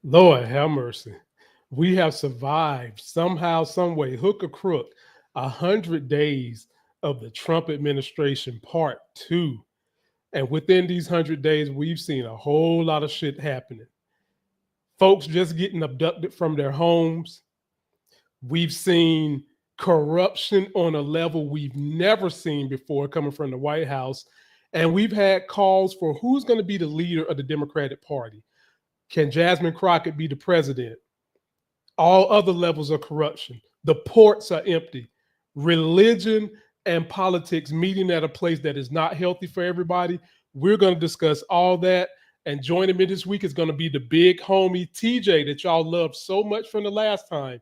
Lord have mercy. We have survived somehow, some way, hook or crook, 100 days of the Trump administration part two. And within these 100 days, we've seen a whole lot of shit happening. Folks just getting abducted from their homes. We've seen corruption on a level we've never seen before coming from the White House. And we've had calls for who's going to be the leader of the Democratic Party. Can Jasmine Crockett be the president? All other levels of corruption. The ports are empty. Religion and politics meeting at a place that is not healthy for everybody. We're going to discuss all that. And joining me this week is going to be the big homie TJ that y'all loved so much from the last time.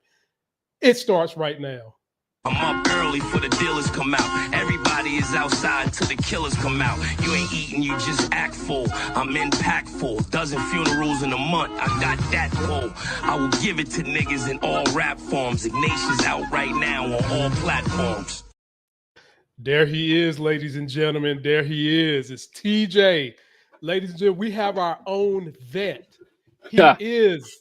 It starts right now. I'm up early for the dealers come out. Everybody is outside till the killers come out. You ain't eating, you just act full. I'm impactful. Dozen funerals in a month. I got that pull. I will give it to niggas in all rap forms. Ignatius out right now on all platforms. There he is, ladies and gentlemen. There he is. It's TJ. Ladies and gentlemen, we have our own vet. He is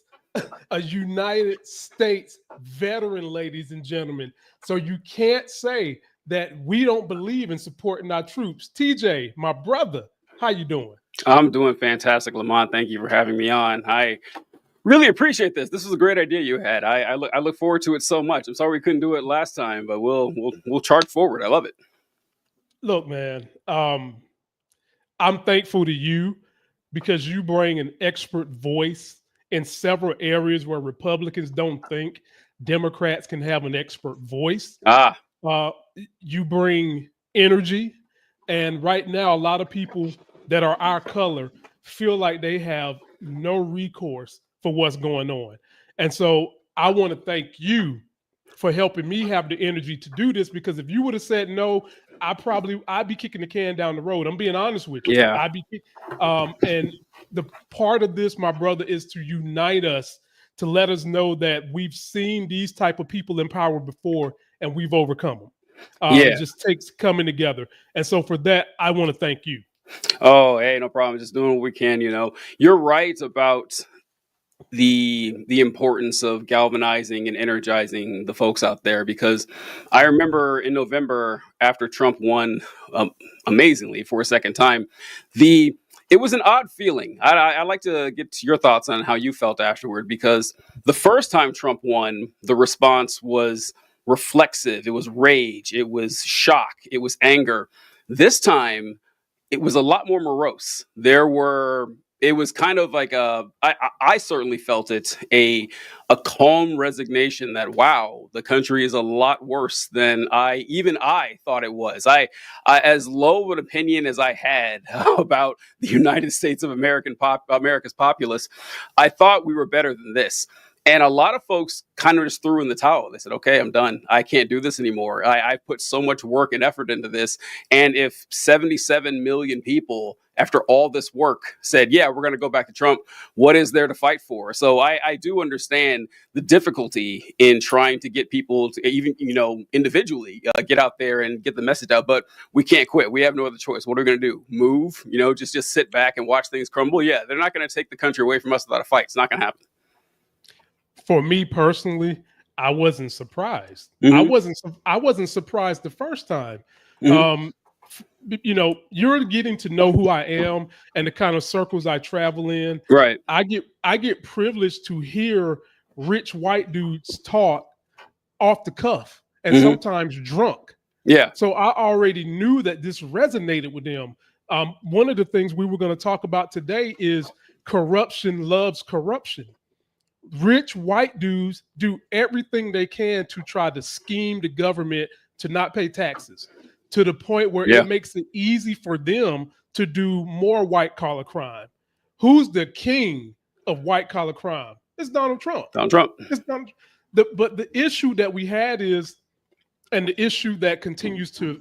a United States veteran, ladies and gentlemen. So you can't say that we don't believe in supporting our troops. TJ, my brother, how you doing? I'm doing fantastic, Lamont. Thank you for having me on. I really appreciate this. This was a great idea you had. I look forward to it so much. I'm sorry we couldn't do it last time, but we'll charge forward. I love it. Look, man, I'm thankful to you because you bring an expert voice in several areas where Republicans don't think Democrats can have an expert voice. You bring energy. And right now, a lot of people that are our color feel like they have no recourse for what's going on. And so I want to thank you for helping me have the energy to do this, because if you would have said no, I'd be kicking the can down the road. I'm being honest with you. Yeah. And the part of this, my brother, is to unite us, to let us know that we've seen these type of people in power before and we've overcome them. It just takes coming together. And so for that, I want to thank you. Oh, hey, no problem. Just doing what we can, You're right about the importance of galvanizing and energizing the folks out there, because I remember in November, after Trump won amazingly for a second time, it was an odd feeling. I'd like to get your thoughts on how you felt afterward, because the first time Trump won, the response was reflexive. It was rage. It was shock. It was anger. This time, it was a lot more morose. It was kind of like I certainly felt it, a calm resignation that, wow, the country is a lot worse than I thought it was. I as low of an opinion as I had about the United States of America's populace, I thought we were better than this. And a lot of folks kind of just threw in the towel. They said, okay, I'm done. I can't do this anymore. I put so much work and effort into this. And if 77 million people, after all this work, said, yeah, we're going to go back to Trump, what is there to fight for? So I do understand the difficulty in trying to get people to even, individually get out there and get the message out. But we can't quit. We have no other choice. What are we going to do? Move? Just sit back and watch things crumble? Yeah, they're not going to take the country away from us without a fight. It's not going to happen. For me personally, I wasn't surprised. Mm-hmm. I wasn't surprised the first time. Mm-hmm. You're getting to know who I am and the kind of circles I travel in. Right. I get privileged to hear rich white dudes talk off the cuff and sometimes drunk. Yeah. So I already knew that this resonated with them. One of the things we were going to talk about today is corruption loves corruption. Rich white dudes do everything they can to try to scheme the government to not pay taxes, to the point where it makes it easy for them to do more white collar crime. Who's the king of white collar crime? It's Donald Trump. Donald Trump. But the issue that we had is, and the issue that continues to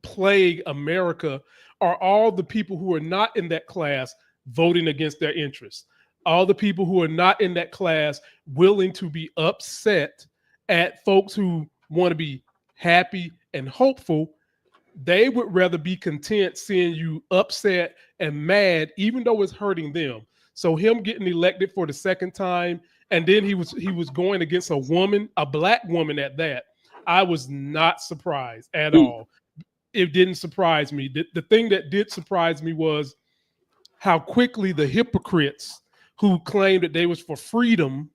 plague America, are all the people who are not in that class voting against their interests. All the people who are not in that class willing to be upset at folks who want to be happy and hopeful. They would rather be content seeing you upset and mad, even though it's hurting them. So him getting elected for the second time, and then he was going against a woman, a black woman at that. I was not surprised at all. It didn't surprise me. The thing that did surprise me was how quickly the hypocrites who claimed that they was for freedom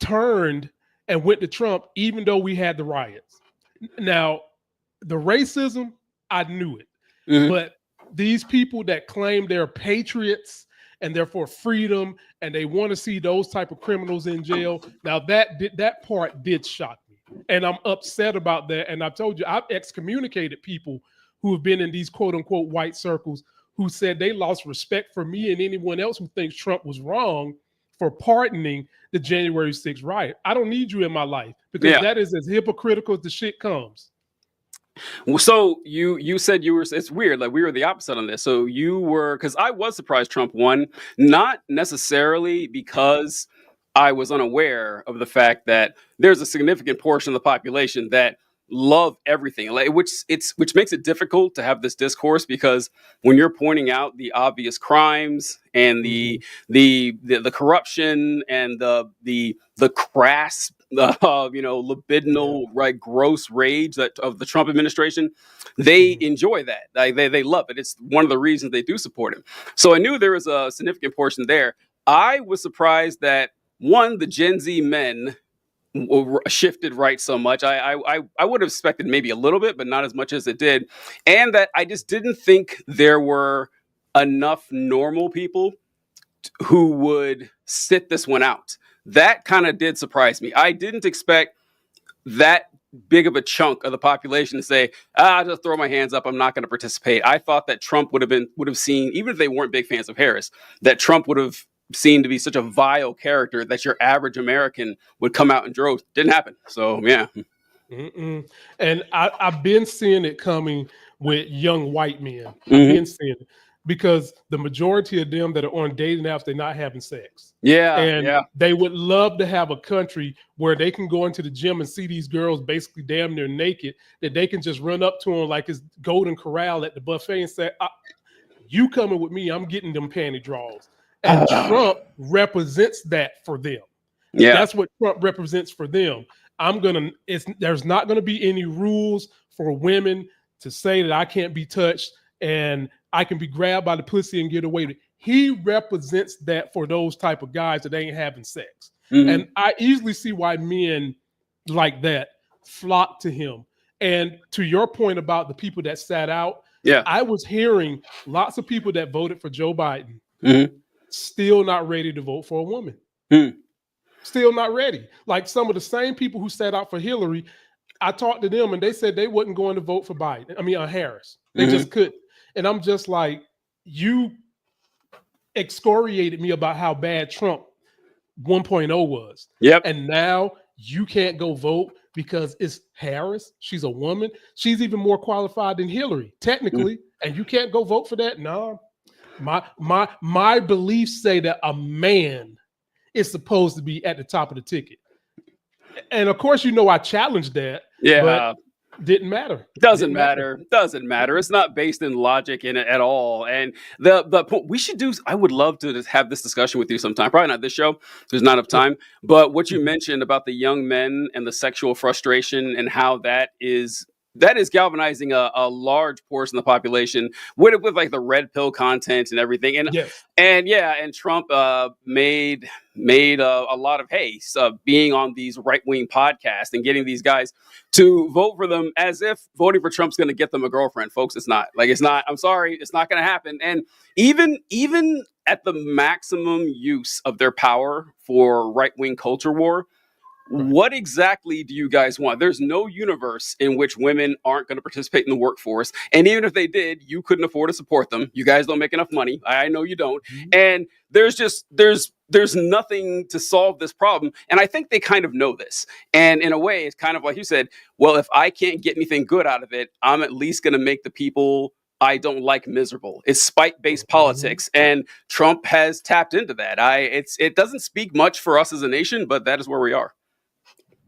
turned and went to Trump, even though we had the riots. Now, the racism, I knew it. Mhm. But these people that claim they're patriots and they're for freedom and they want to see those type of criminals in jail, now that part did shock me. And I'm upset about that. And I've told you, I've excommunicated people who have been in these quote unquote white circles who said they lost respect for me and anyone else who thinks Trump was wrong for pardoning the January 6th riot. I don't need you in my life because that is as hypocritical as the shit comes. Well, so you said you were, it's weird, like we were the opposite on this. So you were, because I was surprised Trump won, not necessarily because I was unaware of the fact that there's a significant portion of the population that love everything, like which makes it difficult to have this discourse, because when you're pointing out the obvious crimes and the corruption and the crass libidinal, right, gross rage that of the Trump administration, they enjoy that. Like, they love it. It's one of the reasons they do support him. So I knew there was a significant portion there. I was surprised that the Gen Z men shifted right so much. I would have expected maybe a little bit, but not as much as it did. And that I just didn't think there were enough normal people who would sit this one out. That kind of did surprise me. I didn't expect that big of a chunk of the population to say, I'll just throw my hands up, I'm not going to participate. I thought that Trump would have seen, even if they weren't big fans of Harris, that Trump would have seen to be such a vile character that your average American would come out in droves. Didn't happen. So, yeah. Mm-mm. And I've been seeing it coming with young white men. I've been seeing it because the majority of them that are on dating apps, they're not having sex. And they would love to have a country where they can go into the gym and see these girls basically damn near naked, that they can just run up to them like it's Golden Corral at the buffet and say, you coming with me, I'm getting them panty draws. And Trump represents that for them. Yeah, that's what Trump represents for them. There's not going to be any rules for women to say that I can't be touched and I can be grabbed by the pussy and get away with it. He represents that for those type of guys that ain't having sex. And I easily see why men like that flock to him. And to your point about the people that sat out, I was hearing lots of people that voted for Joe Biden still not ready to vote for a woman. Still not ready. Like some of the same people who sat out for Hillary, I talked to them and they said they wasn't going to vote for Harris. They just couldn't. And I'm just like, you excoriated me about how bad Trump 1.0 was. And now you can't go vote because it's Harris. She's a woman. She's even more qualified than Hillary, technically. And you can't go vote for that? No. My beliefs say that a man is supposed to be at the top of the ticket. And of course, I challenged that. But didn't matter. Doesn't matter. It's not based in logic in it at all. And the we should do, I would love to have this discussion with you sometime. Probably not this show. There's not enough time. But what you mentioned about the young men and the sexual frustration and how that is galvanizing a large portion of the population with like the red pill content and everything. And Trump made a lot of haste being on these right-wing podcasts and getting these guys to vote for them as if voting for Trump's going to get them a girlfriend. Folks, it's not. I'm sorry, it's not going to happen. And even at the maximum use of their power for right-wing culture war, what exactly do you guys want? There's no universe in which women aren't going to participate in the workforce. And even if they did, you couldn't afford to support them. You guys don't make enough money. I know you don't. And there's nothing to solve this problem. And I think they kind of know this. And in a way, it's kind of like you said, well, if I can't get anything good out of it, I'm at least going to make the people I don't like miserable. It's spite-based politics, and Trump has tapped into that. It doesn't speak much for us as a nation, but that is where we are.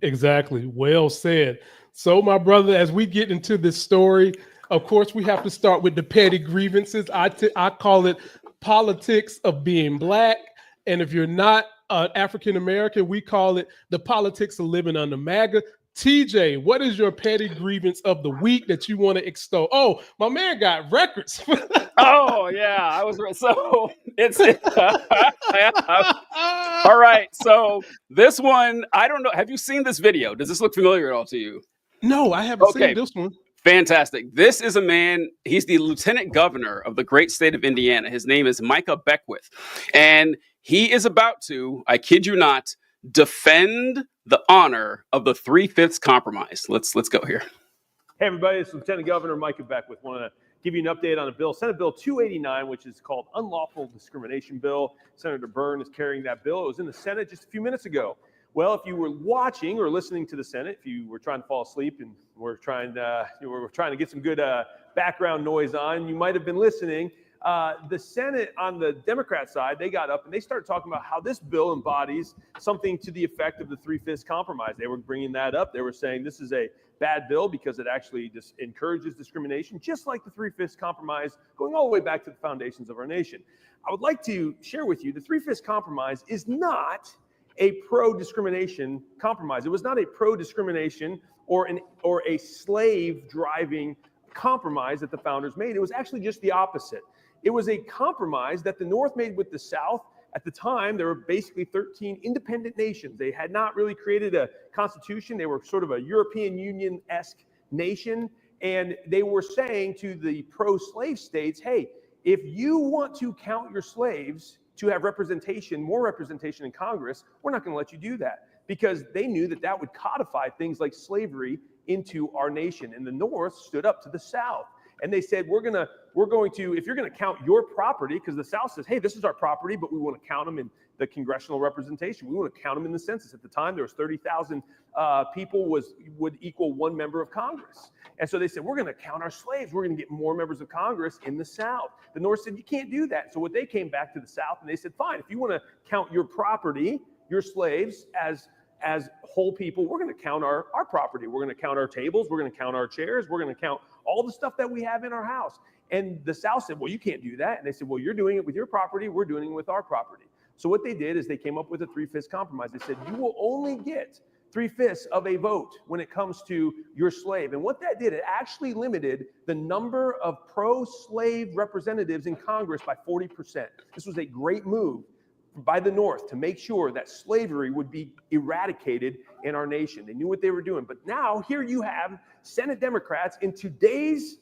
Exactly. Well said. So, my brother, as we get into this story, of course, we have to start with the petty grievances. I call it politics of being black. And if you're not African American, we call it the politics of living under MAGA. TJ, what is your petty grievance of the week that you want to extol? Oh, my man got records. Oh yeah, I was right. So it's all right. So this one, I don't know. Have you seen this video? Does this look familiar at all to you? No, I haven't Okay. seen this one. Fantastic. This is a man, he's the lieutenant governor of the great state of Indiana. His name is Micah Beckwith. And he is about to, I kid you not, defend the honor of the 3/5 compromise. Let's go here. Hey, everybody, this is Lieutenant Governor Micah Beckwith. Want to give you an update on a bill, Senate Bill 289, which is called Unlawful Discrimination Bill. Senator Byrne is carrying that bill. It was in the Senate just a few minutes ago. Well, if you were watching or listening to the Senate, if you were trying to fall asleep and we're trying to get some good background noise on, you might have been listening. The Senate on the Democrat side, they got up and they started talking about how this bill embodies something to the effect of the 3/5 compromise. They were bringing that up. They were saying this is a bad bill because it actually just encourages discrimination, just like the 3/5 compromise, going all the way back to the foundations of our nation. I would like to share with you the 3/5 compromise is not a pro-discrimination compromise. It was not a pro-discrimination or a slave-driving compromise that the founders made. It was actually just the opposite. It was a compromise that the North made with the South. At the time, there were basically 13 independent nations. They had not really created a constitution. They were sort of a European Union-esque nation. And they were saying to the pro-slave states, hey, if you want to count your slaves to have representation, more representation in Congress, we're not going to let you do that, because they knew that that would codify things like slavery into our nation. And the North stood up to the South. And they said, we're going to, if you're going to count your property, because the South says, hey, this is our property, but we want to count them in the congressional representation. We want to count them in the census. At the time, there was 30,000 people would equal one member of Congress. And so they said, we're going to count our slaves. We're going to get more members of Congress in the South. The North said, you can't do that. So what they came back to the South and they said, fine, if you want to count your property, your slaves, as whole people, we're going to count our property. We're going to count our tables. We're going to count our chairs. We're going to count all the stuff that we have in our house. And the South said, well, you can't do that. And they said, well, you're doing it with your property. We're doing it with our property. So what they did is they came up with a 3/5 compromise. They said, you will only get 3/5 of a vote when it comes to your slave. And what that did, it actually limited the number of pro-slave representatives in Congress by 40%. This was a great move by the North to make sure that slavery would be eradicated in our nation. They knew what they were doing. But now here you have Senate Democrats in today's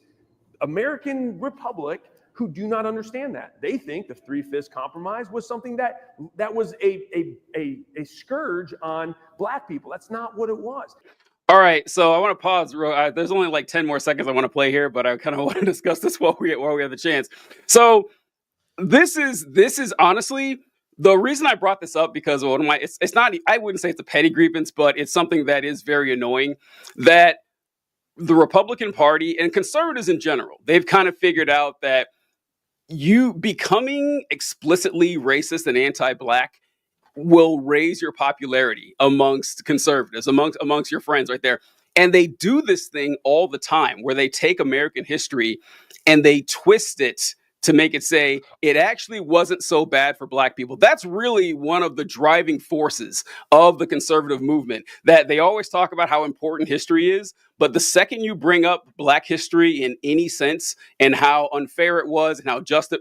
American Republic who do not understand that. They think the 3/5 compromise was something that was a scourge on black people. That's not what it was. All right, so I want to pause. There's only like 10 more seconds I want to play here, but I kind of want to discuss this while we have the chance. So this is honestly the reason I brought this up, because one of my it's not, I wouldn't say it's a petty grievance, but it's something that is very annoying, that the Republican Party and conservatives in general, they've kind of figured out that you becoming explicitly racist and anti-black will raise your popularity amongst conservatives, amongst your friends right there. And they do this thing all the time where they take American history and they twist it to make it say it actually wasn't so bad for black people. That's really one of the driving forces of the conservative movement, that they always talk about how important history is. But the second you bring up black history in any sense and how unfair it was and how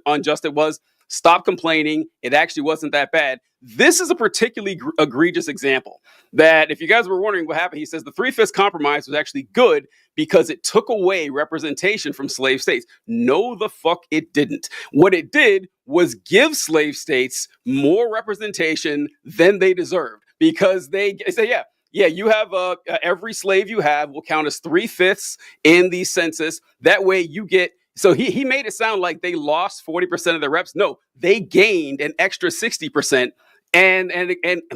unjust it was, stop complaining. It actually wasn't that bad. This is a particularly egregious example that, if you guys were wondering what happened, he says the 3/5 compromise was actually good because it took away representation from slave states. No, the fuck it didn't. What it did was give slave states more representation than they deserved, because they say, yeah, you have every slave you have will count as 3/5 in the census. That way you get. So he made it sound like they lost 40% of their reps. No, they gained an extra 60%. And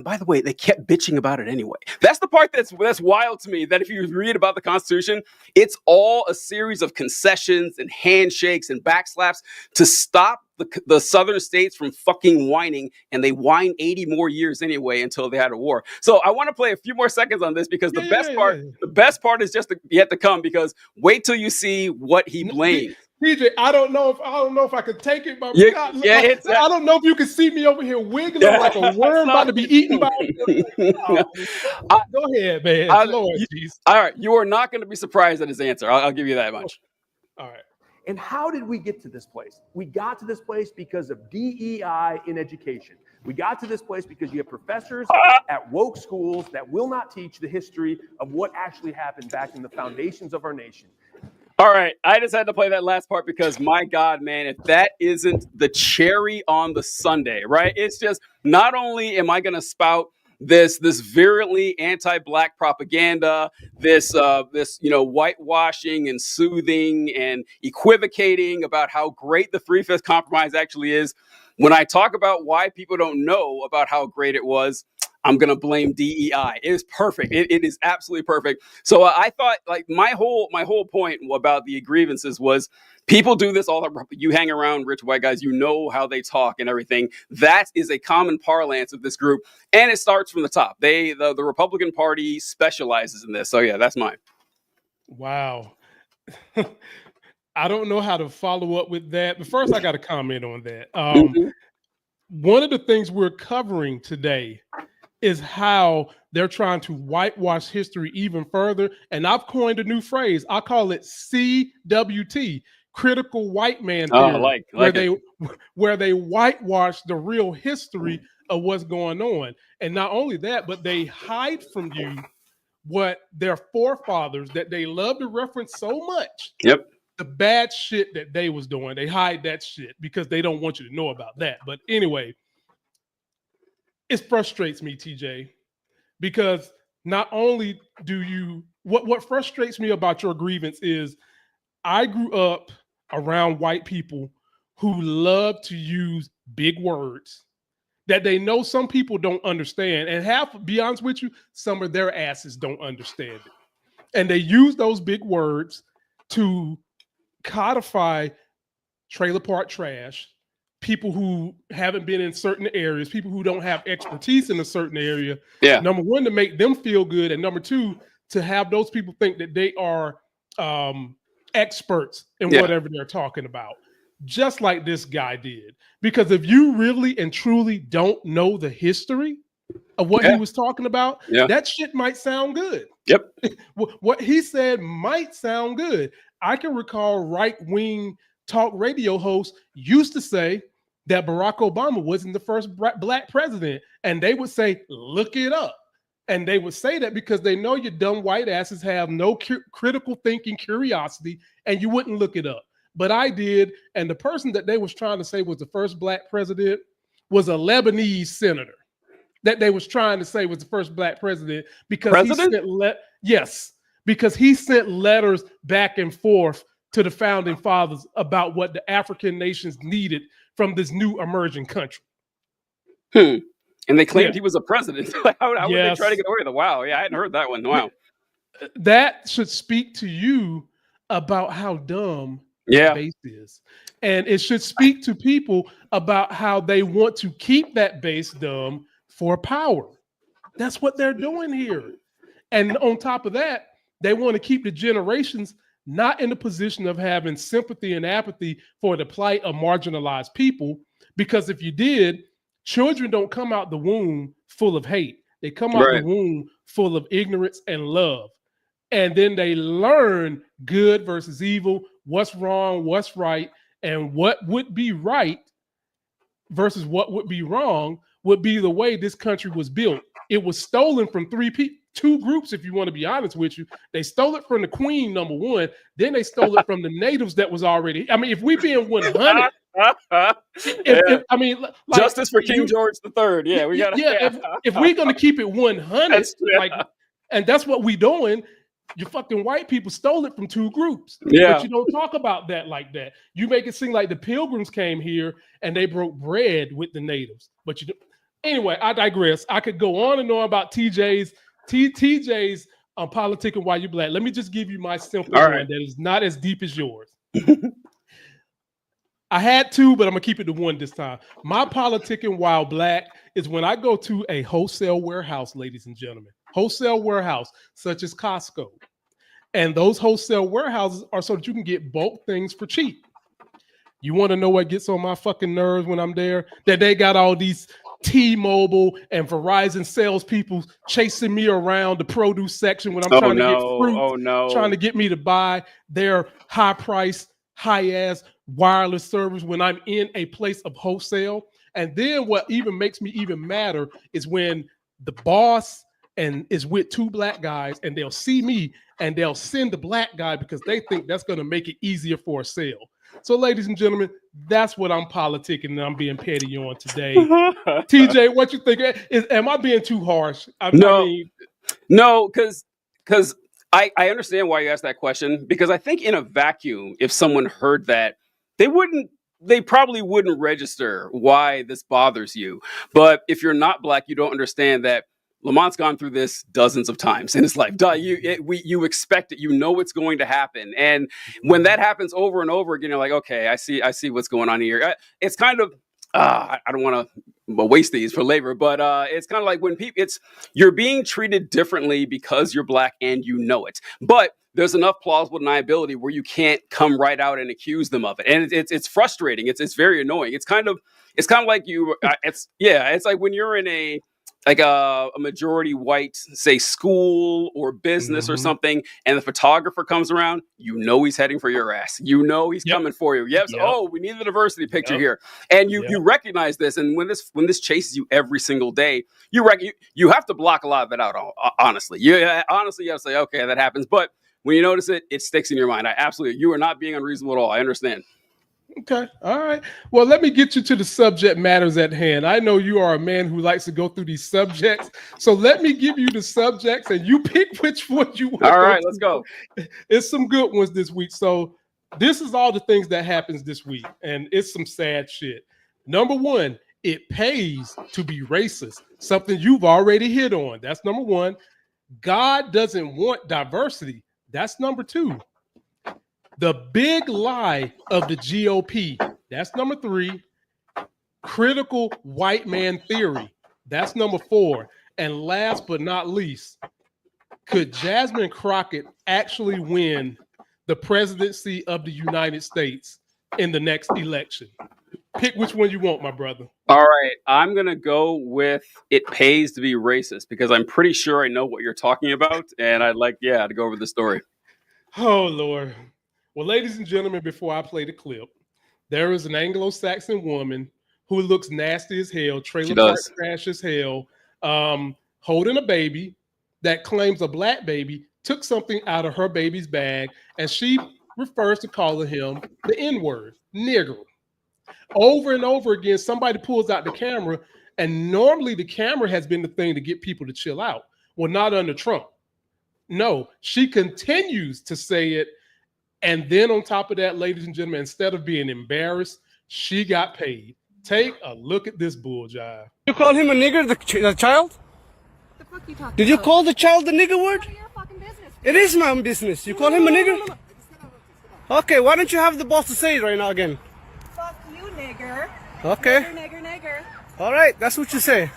by the way, they kept bitching about it anyway. That's the part that's wild to me, that if you read about the Constitution, it's all a series of concessions and handshakes and backslaps to stop the southern states from fucking whining, and they whine 80 more years anyway until they had a war. So I want to play a few more seconds on this, because the best part is just yet to come, because wait till you see what he blamed. TJ, I don't know if I could take it, but Yeah, it's I don't know if you can see me over here wiggling like a worm about to be eaten by. Go ahead, man. Lord, jeez. All right, you are not going to be surprised at his answer. I'll give you that much. All right. And how did we get to this place? We got to this place because of DEI in education. We got to this place because you have professors at woke schools that will not teach the history of what actually happened back in the foundations of our nation. All right, I just had to play that last part because, my God, man, if that isn't the cherry on the sundae, right? It's just, not only am I going to spout this virulently anti-black propaganda, this whitewashing and soothing and equivocating about how great the 3/5 compromise actually is. When I talk about why people don't know about how great it was, I'm going to blame DEI. It is perfect. It is absolutely perfect. So I thought, like, my whole point about the grievances was people do this all the, you hang around rich white guys, you know how they talk and everything. That is a common parlance of this group. And it starts from the top. The Republican Party specializes in this. So yeah, that's mine. Wow. I don't know how to follow up with that, but first I got to comment on that. One of the things we're covering today is how they're trying to whitewash history even further. And I've coined a new phrase. I call it CWT, critical white man theory, where they whitewash the real history of what's going on. And not only that, but they hide from you what their forefathers that they love to reference so much. Yep. The bad shit that they was doing. They hide that shit because they don't want you to know about that. But anyway, it frustrates me, TJ, because not only do you, what frustrates me about your grievance is I grew up around white people who love to use big words that they know some people don't understand. And to be honest with you, some of their asses don't understand it. And they use those big words to codify trailer park trash, people who haven't been in certain areas, people who don't have expertise in a certain area. Yeah. Number one, to make them feel good. And number two, to have those people think that they are experts in whatever they're talking about, just like this guy did. Because if you really and truly don't know the history of what he was talking about, that shit might sound good. Yep. What he said might sound good. I can recall right-wing talk radio hosts used to say that Barack Obama wasn't the first black president. And they would say, look it up. And they would say that because they know your dumb white asses have no critical thinking, curiosity, and you wouldn't look it up. But I did. And the person that they was trying to say was the first black president was a Lebanese senator that they was trying to say was the first black president because because he sent letters back and forth to the founding fathers about what the African nations needed from this new emerging country. And they claimed he was a president. How would they try to get away with it? Wow. Yeah, I hadn't heard that one. Wow. That should speak to you about how dumb base is. And it should speak to people about how they want to keep that base dumb for power. That's what they're doing here. And on top of that, they want to keep the generations not in the position of having sympathy and apathy for the plight of marginalized people. Because if you did, children don't come out the womb full of hate. They come out the womb full of ignorance and love. And then they learn good versus evil, what's wrong, what's right, and what would be right versus what would be wrong would be the way this country was built. It was stolen from two groups, if you want to be honest with you. They stole it from the Queen, number one. Then they stole it from the natives that was already. I mean, if we being 100, justice for King George III. Yeah, we got. If we're gonna keep it 100, and that's what we doing. You fucking white people stole it from two groups. Yeah. But you don't talk about that like that. You make it seem like the Pilgrims came here and they broke bread with the natives. But you do. Anyway, I digress. I could go on and on about TJ's politicking while you black. Let me just give you my simple one that is not as deep as yours. I had two, but I'm gonna keep it to one this time. My politicking while black is when I go to a wholesale warehouse, ladies and gentlemen. Wholesale warehouse, such as Costco. And those wholesale warehouses are so that you can get bulk things for cheap. You want to know what gets on my fucking nerves when I'm there? That they got all these T-Mobile and Verizon salespeople chasing me around the produce section when I'm Oh trying to get no! fruit, Oh trying no! to get me to buy their high-priced, high-ass wireless service when I'm in a place of wholesale. And then what even makes me even madder is when the boss and is with two black guys and they'll see me and they'll send the black guy because they think that's going to make it easier for a sale. So, ladies and gentlemen, that's what I'm politicking and I'm being petty on today. TJ, what you think? Am I being too harsh? I No, mean, no, because I understand why you asked that question, because I think in a vacuum, if someone heard that, they probably wouldn't register why this bothers you. But if you're not black, you don't understand that Lamont's gone through this dozens of times in his life. You expect it, you know it's going to happen, and when that happens over and over again, you're like, okay, I see what's going on here. It's kind of I don't want to waste these for labor, but it's kind of like when you're being treated differently because you're black and you know it, but there's enough plausible deniability where you can't come right out and accuse them of it, and it's frustrating. It's very annoying. It's kind of like it's like when you're in a majority white, say, school or business or something, and the photographer comes around, you know he's heading for your ass. You know he's coming for you. Yes. Yep. Oh, we need the diversity picture here, and you recognize this. And when this chases you every single day, you have to block a lot of it out. Honestly, you have to say, okay, that happens. But when you notice it, it sticks in your mind. You are not being unreasonable at all. I understand. Okay. All right. Well, let me get you to the subject matters at hand. I know you are a man who likes to go through these subjects. So let me give you the subjects and you pick which one you want. All right, let's go. It's some good ones this week. So this is all the things that happens this week. And it's some sad shit. Number one, it pays to be racist. Something you've already hit on. That's number one. God doesn't want diversity. That's number two. The big lie of the GOP. That's number three. Critical white man theory. That's number four. And last but not least, could Jasmine Crockett actually win the presidency of the United States in the next election? Pick which one you want, my brother. All right. I'm going to go with it pays to be racist because I'm pretty sure I know what you're talking about. And I'd like, to go over the story. Oh, Lord. Well, ladies and gentlemen, before I play the clip, there is an Anglo-Saxon woman who looks nasty as hell, trailer park crash as hell, holding a baby that claims a black baby took something out of her baby's bag, and she refers to calling him the N-word, nigger. Over and over again, somebody pulls out the camera, and normally the camera has been the thing to get people to chill out. Well, not under Trump. No, she continues to say it. And then on top of that, ladies and gentlemen, instead of being embarrassed, she got paid. Take a look at this bull jive. You call him a nigger, the child? The fuck you talking Did you about? call the child the nigger word? None of your fucking business. It is my own business. You call him a nigger? Okay, why don't you have the boss to say it right now again? Fuck you, nigger. Okay. Nigger. All right, that's what you say. You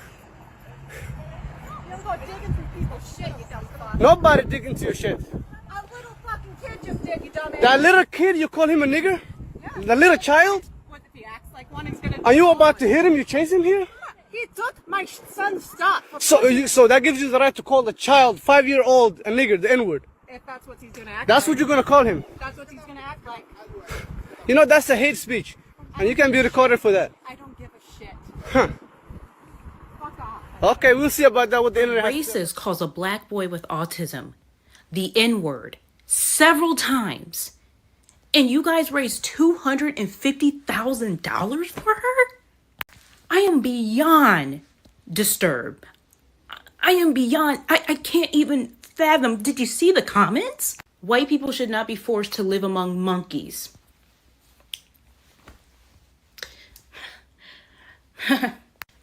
don't go digging through people's shit, you dumb fuck. Nobody dig into your shit. A little fucking kid just did, you dumbass. That little kid, you call him a nigger? Yeah. The little child? What if he acts like one? He's gonna. Are you about to hit him? You chase him here? He took my son's stuff. So that gives you the right to call the child, 5-year-old, a nigger, the N-word. If that's what he's gonna act. That's like. what you're gonna call him. That's what he's gonna act like. You know, that's a hate speech. And you can be recorded for that. I don't give a shit. Huh. Fuck off. Okay, we'll see about that with the internet. Racist calls a black boy with autism the N-word several times. And you guys raised $250,000 for her? I am beyond disturbed. I am beyond, I can't even fathom. Did you see the comments? White people should not be forced to live among monkeys.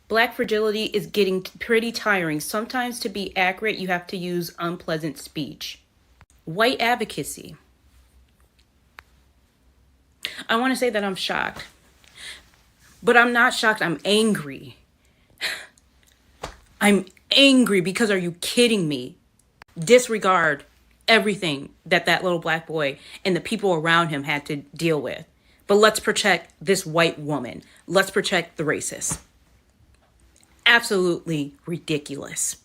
Black fragility is getting pretty tiring. Sometimes to be accurate, you have to use unpleasant speech. White advocacy. I want to say that I'm shocked. But I'm not shocked. I'm angry. I'm angry because are you kidding me? Disregard everything that little black boy and the people around him had to deal with. But let's protect this white woman. Let's protect the racist. Absolutely ridiculous.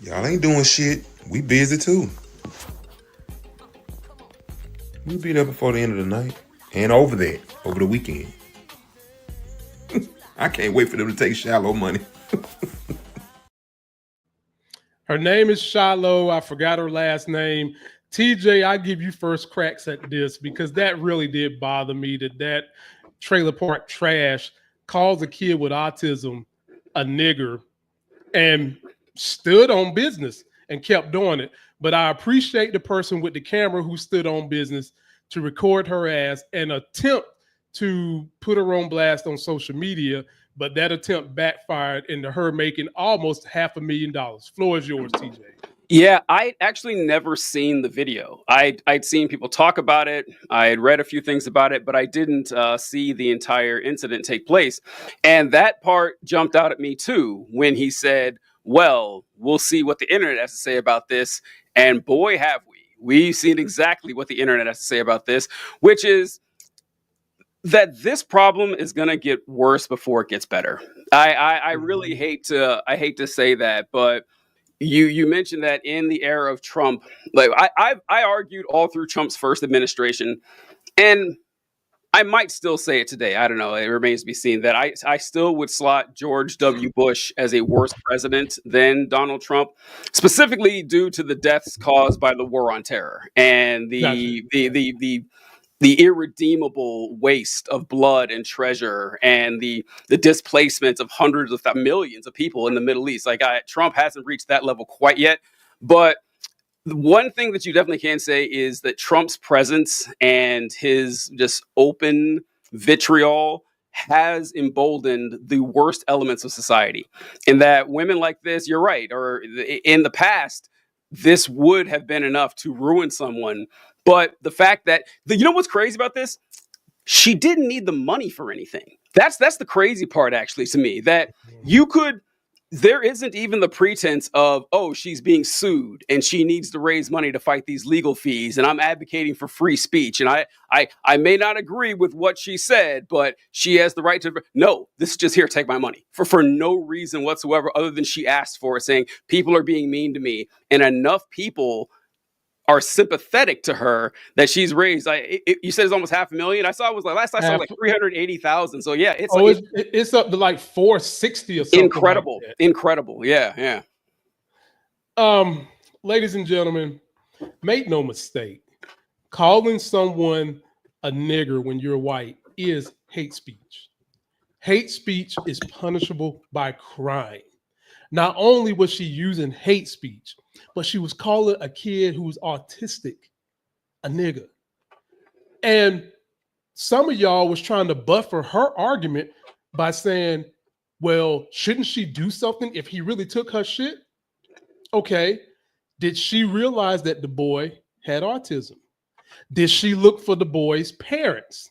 Y'all ain't doing shit. We busy too. We'll be there before the end of the night. And over the weekend. I can't wait for them to take Shallow money. Her name is Shiloh. I forgot her last name. TJ, I give you first cracks at this because that really did bother me that trailer park trash calls a kid with autism a nigger and stood on business and kept doing it. But I appreciate the person with the camera who stood on business to record her ass and attempt to put her on blast on social media. But that attempt backfired into her making almost $500,000. Floor is yours, TJ. Yeah, I'd actually never seen the video. I'd seen people talk about it. I had read a few things about it, but I didn't see the entire incident take place. And that part jumped out at me too when he said, well, we'll see what the internet has to say about this. And boy, have we. We've seen exactly what the internet has to say about this, which is that this problem is going to get worse before it gets better. I really hate to say that, but you mentioned that in the era of Trump, like I argued all through Trump's first administration, and I might still say it today. I don't know. It remains to be seen that I still would slot George W. Bush as a worse president than Donald Trump, specifically due to the deaths caused by the war on terror and the irredeemable waste of blood and treasure and the displacement of hundreds of millions of people in the Middle East. Like Trump hasn't reached that level quite yet. But the one thing that you definitely can say is that Trump's presence and his just open vitriol has emboldened the worst elements of society. In that women like this, you're right, or in the past, this would have been enough to ruin someone. But the fact that, you know what's crazy about this? She didn't need the money for anything. That's the crazy part, actually, to me, that there isn't even the pretense of, oh, she's being sued and she needs to raise money to fight these legal fees. And I'm advocating for free speech. And I may not agree with what she said, but she has the right to. No, this is just here, take my money for no reason whatsoever, other than she asked for it, saying people are being mean to me. And enough people are sympathetic to her that she's raised. You said it's almost 500,000. I saw it was last I saw like 380,000. So yeah, it's up to like 460 or something. Incredible, like incredible. Yeah. Ladies and gentlemen, make no mistake. Calling someone a nigger when you're white is hate speech. Hate speech is punishable by crime. Not only was she using hate speech, but she was calling a kid who was autistic a nigger. And some of y'all was trying to buffer her argument by saying, well, shouldn't she do something if he really took her shit? Okay. Did she realize that the boy had autism? Did she look for the boy's parents?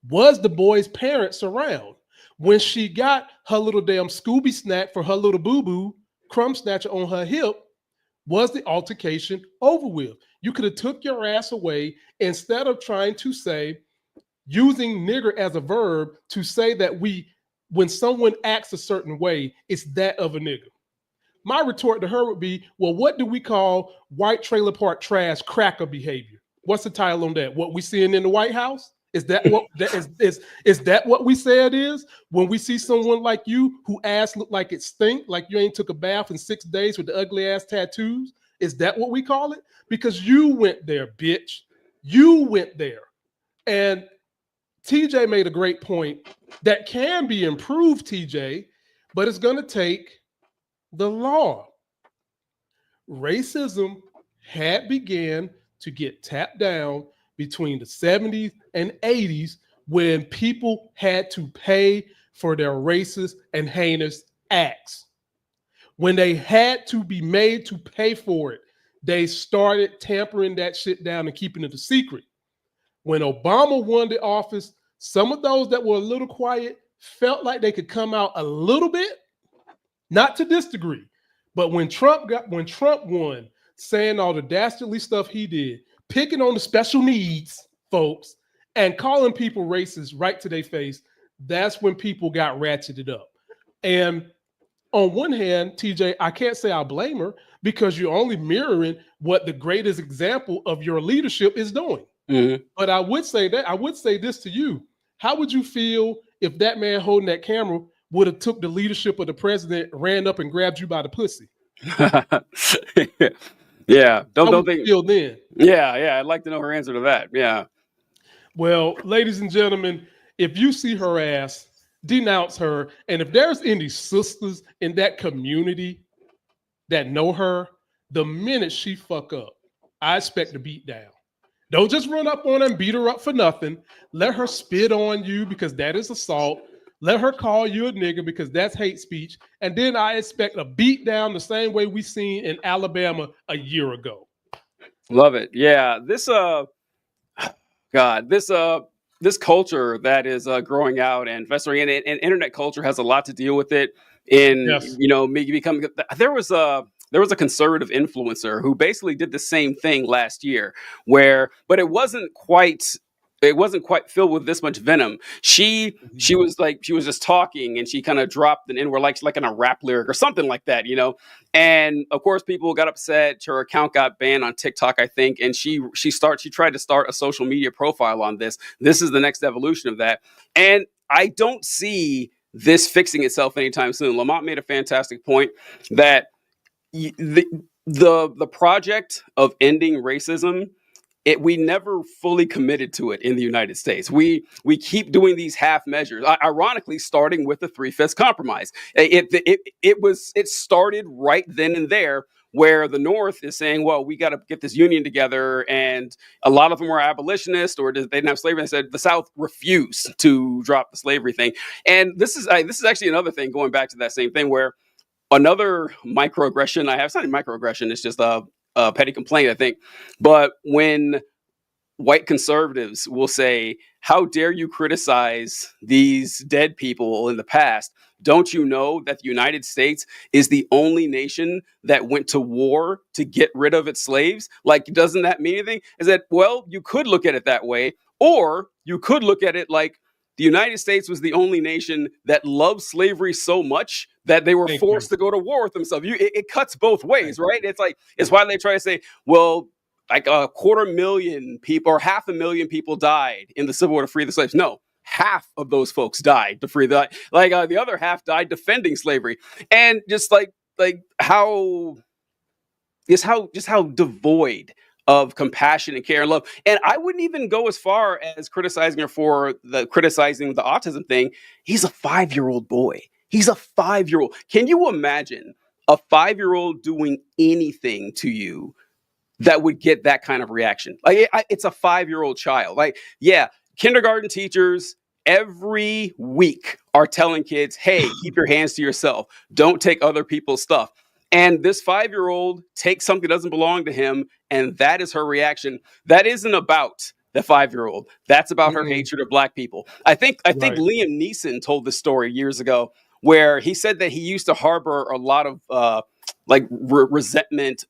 Was the boy's parents around? When she got her little damn Scooby snack for her little boo-boo, crumb snatcher on her hip, was the altercation over with? You could have took your ass away instead of trying to say, using nigger as a verb to say that when someone acts a certain way, it's that of a nigger. My retort to her would be, well, what do we call white trailer park trash cracker behavior? What's the title on that? What we seeing in the White House? Is that what is that what we say it is? When we see someone like you who ass look like it stink, like you ain't took a bath in 6 days with the ugly ass tattoos, is that what we call it? Because you went there, bitch. You went there. And TJ made a great point that can be improved, TJ, but it's going to take the law. Racism had began to get tapped down between the 70s and 80s when people had to pay for their racist and heinous acts. When they had to be made to pay for it, they started tampering that shit down and keeping it a secret. When Obama won the office, some of those that were a little quiet felt like they could come out a little bit, not to this degree. But when Trump won, saying all the dastardly stuff he did, picking on the special needs folks And calling people racist right to their face, that's when people got ratcheted up. And on one hand, TJ, I can't say I blame her because you're only mirroring what the greatest example of your leadership is doing. Mhm. But I would say this to you. How would you feel if that man holding that camera would have took the leadership of the president, ran up and grabbed you by the pussy? Yeah. How Don't would you think. feel then? Yeah. I'd like to know her answer to that. Yeah. Well, ladies and gentlemen, if you see her ass, denounce her. And if there's any sisters in that community that know her, the minute she fuck up, I expect a beat down. Don't just run up on her and beat her up for nothing. Let her spit on you because that is assault. Let her call you a nigga because that's hate speech. And then I expect a beat down the same way we seen in Alabama a year ago. Love it. Yeah. This culture that is growing out and festering, and internet culture has a lot to deal with it. Yes. Becoming there was a conservative influencer who basically did the same thing last year, but it wasn't quite filled with this much venom. She was just talking and she kind of dropped an N-word like in a rap lyric or something like that, And of course, people got upset. Her account got banned on TikTok, I think, and she tried to start a social media profile on this. This is the next evolution of that, and I don't see this fixing itself anytime soon. Lamont made a fantastic point that the project of ending racism, we never fully committed to it in the United States. We keep doing these half measures. Ironically, starting with the 3/5 compromise, it started right then and there, where the North is saying, "Well, we got to get this union together," and a lot of them were abolitionists or they didn't have slavery. They said the South refused to drop the slavery thing, and this is actually another thing going back to that same thing where another microaggression I have. It's not a microaggression. It's just a petty complaint, I think. But when white conservatives will say, "How dare you criticize these dead people in the past? Don't you know that the United States is the only nation that went to war to get rid of its slaves? Like, doesn't that mean anything?" Is that, well, you could look at it that way, or you could look at it like the United States was the only nation that loved slavery so much that they were forced to go to war with themselves. It cuts both ways, right? It's why they try to say, well, like 250,000 people or 500,000 people died in the Civil War to free the slaves. No, half of those folks died to free the other half died defending slavery. And just how devoid of compassion and care and love. And I wouldn't even go as far as criticizing her for criticizing the autism thing. He's a 5-year-old boy. He's a 5-year-old. Can you imagine a 5-year-old doing anything to you that would get that kind of reaction? It's a 5-year-old child. Kindergarten teachers every week are telling kids, "Hey, keep your hands to yourself. Don't take other people's stuff." And this 5-year-old takes something that doesn't belong to him, and that is her reaction. That isn't about the 5-year-old. That's about her hatred of black people. I think Liam Neeson told this story years ago, where he said that he used to harbor a lot of resentment.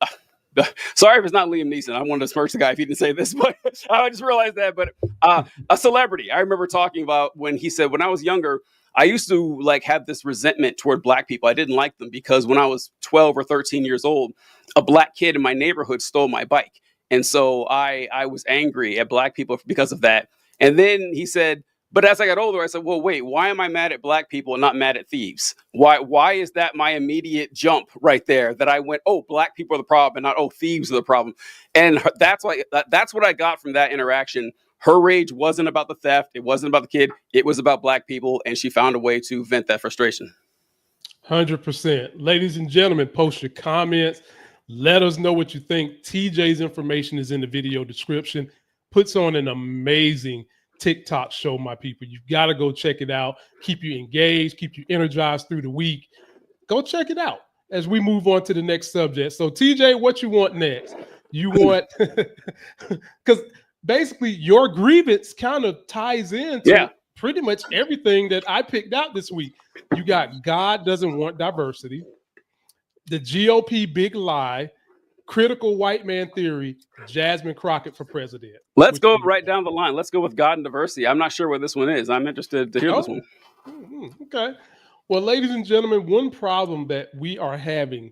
Sorry if it's not Liam Neeson. I wanted to smirch the guy if he didn't say this, but I just realized that. But a celebrity, I remember talking about when he said, when I was younger, I used to have this resentment toward black people. I didn't like them because when I was 12 or 13 years old, a black kid in my neighborhood stole my bike. And so I was angry at black people because of that. And then he said, but as I got older, I said, well, wait, why am I mad at black people and not mad at thieves? Why is that my immediate jump right there, that I went, oh, black people are the problem and not, oh, thieves are the problem? And that's what I got from that interaction. Her rage wasn't about the theft. It wasn't about the kid. It was about black people. And she found a way to vent that frustration. 100%. Ladies and gentlemen, post your comments. Let us know what you think. TJ's information is in the video description. Puts on an amazing TikTok show, my people. You've got to go check it out. Keep you engaged, keep you energized through the week. Go check it out as we move on to the next subject. So, TJ, what you want next? You want, because basically your grievance kind of ties into pretty much everything that I picked out this week. You got God doesn't want diversity, the GOP big lie, critical white man theory, Jasmine Crockett for president. Let's Which go one? right down the line. Let's go with God and diversity. I'm not sure what this one is. I'm interested to hear this one. Okay. Well, ladies and gentlemen, one problem that we are having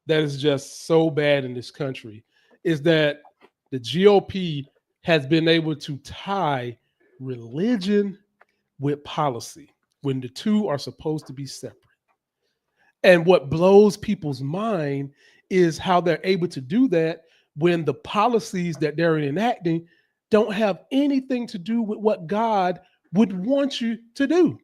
that is just so bad in this country is that the GOP has been able to tie religion with policy when the two are supposed to be separate. And what blows people's mind is how they're able to do that when the policies that they're enacting don't have anything to do with what God would want you to do.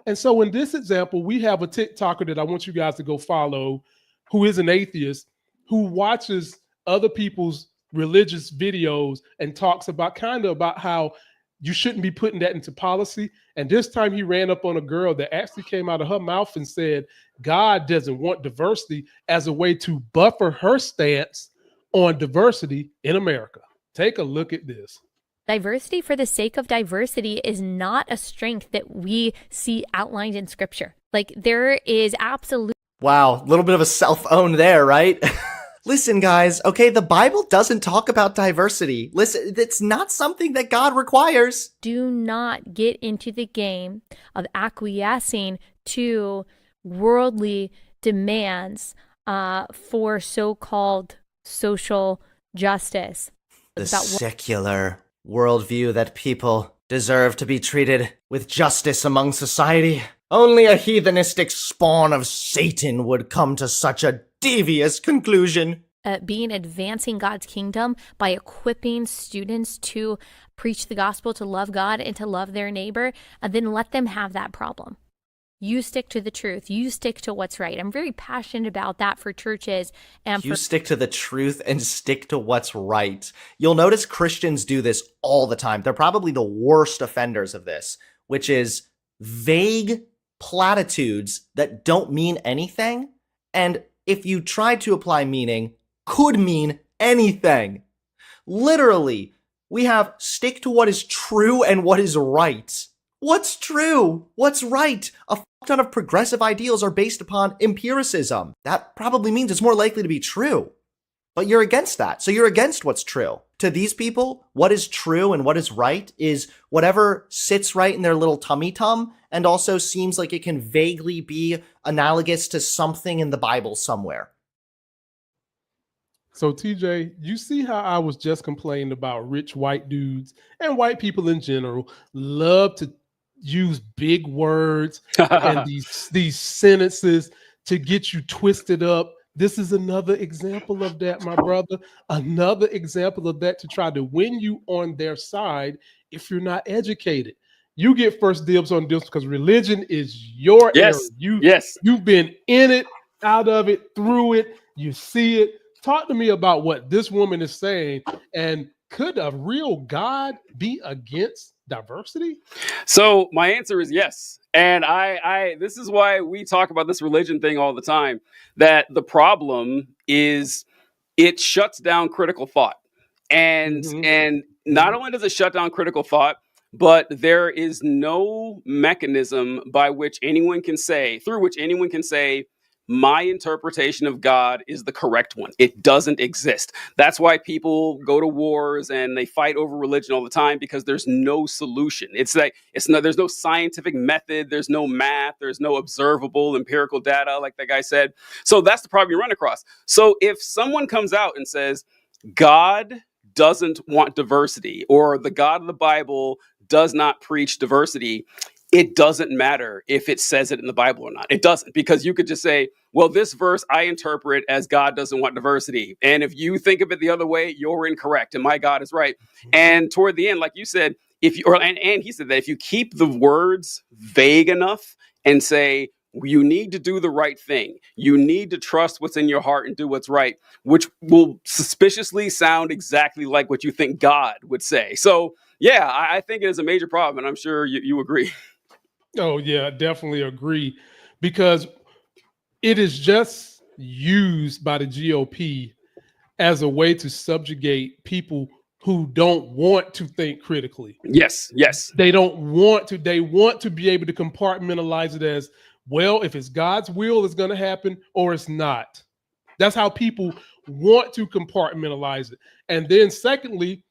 And so in this example, we have a TikToker that I want you guys to go follow who is an atheist who watches other people's religious videos and talks about how you shouldn't be putting that into policy. And this time he ran up on a girl that actually came out of her mouth and said, God doesn't want diversity as a way to buffer her stance on diversity in America. Take a look at this. Diversity for the sake of diversity is not a strength that we see outlined in scripture. Like, there is absolute. Wow, a little bit of a self-own there, right? Listen, guys, okay, the Bible doesn't talk about diversity. Listen, it's not something that God requires. Do not get into the game of acquiescing to worldly demands for so-called social justice. The secular worldview that people deserve to be treated with justice among society. Only a heathenistic spawn of Satan would come to such a devious conclusion. Being advancing God's kingdom by equipping students to preach the gospel, to love God and to love their neighbor, and then let them have that problem. You stick to the truth. You stick to what's right. I'm very passionate about that for churches. And you stick to the truth and stick to what's right. You'll notice Christians do this all the time. They're probably the worst offenders of this, which is vague platitudes that don't mean anything. And if you try to apply meaning, could mean anything. Literally, we have stick to what is true and what is right. What's true? What's right? A ton of progressive ideals are based upon empiricism. That probably means it's more likely to be true. But you're against that. So you're against what's true. To these people, what is true and what is right is whatever sits right in their little tummy tum and also seems like it can vaguely be analogous to something in the Bible somewhere. So TJ, you see how I was just complaining about rich white dudes and white people in general love to use big words and these sentences to get you twisted up. This is another example of that, my brother. Another example of that to try to win you on their side if you're not educated. You get first dibs on this because religion is your area. You've been in it, out of it, through it. You see it. Talk to me about what this woman is saying. And could a real God be against diversity? So my answer is yes. And I this is why we talk about this religion thing all the time, that the problem is it shuts down critical thought. And not only does it shut down critical thought, but there is no mechanism by which anyone can say, my interpretation of God is the correct one. It doesn't exist. That's why people go to wars and they fight over religion all the time, because there's no solution. There's no scientific method. There's no math. There's no observable empirical data, like that guy said. So that's the problem you run across. So if someone comes out and says, God doesn't want diversity, or the God of the Bible does not preach diversity, it doesn't matter if it says it in the Bible or not. It doesn't, because you could just say, well, this verse I interpret as God doesn't want diversity. And if you think of it the other way, you're incorrect and my God is right. And toward the end, like you said, and he said that if you keep the words vague enough and say, you need to do the right thing, you need to trust what's in your heart and do what's right, which will suspiciously sound exactly like what you think God would say. So yeah, I think it is a major problem, and I'm sure you agree. Oh, yeah, I definitely agree, because it is just used by the GOP as a way to subjugate people who don't want to think critically. Yes. They don't want to. They want to be able to compartmentalize it as, well, if it's God's will, it's going to happen, or it's not. That's how people want to compartmentalize it. And then secondly,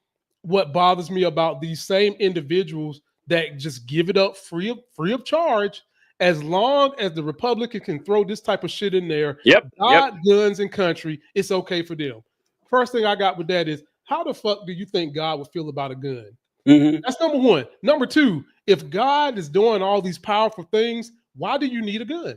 what bothers me about these same individuals that just give it up free of charge, as long as the Republican can throw this type of shit in there, God, guns, and country, it's okay for them. First thing I got with that is, how the fuck do you think God would feel about a gun? That's number one. Number two, if God is doing all these powerful things, why do you need a gun?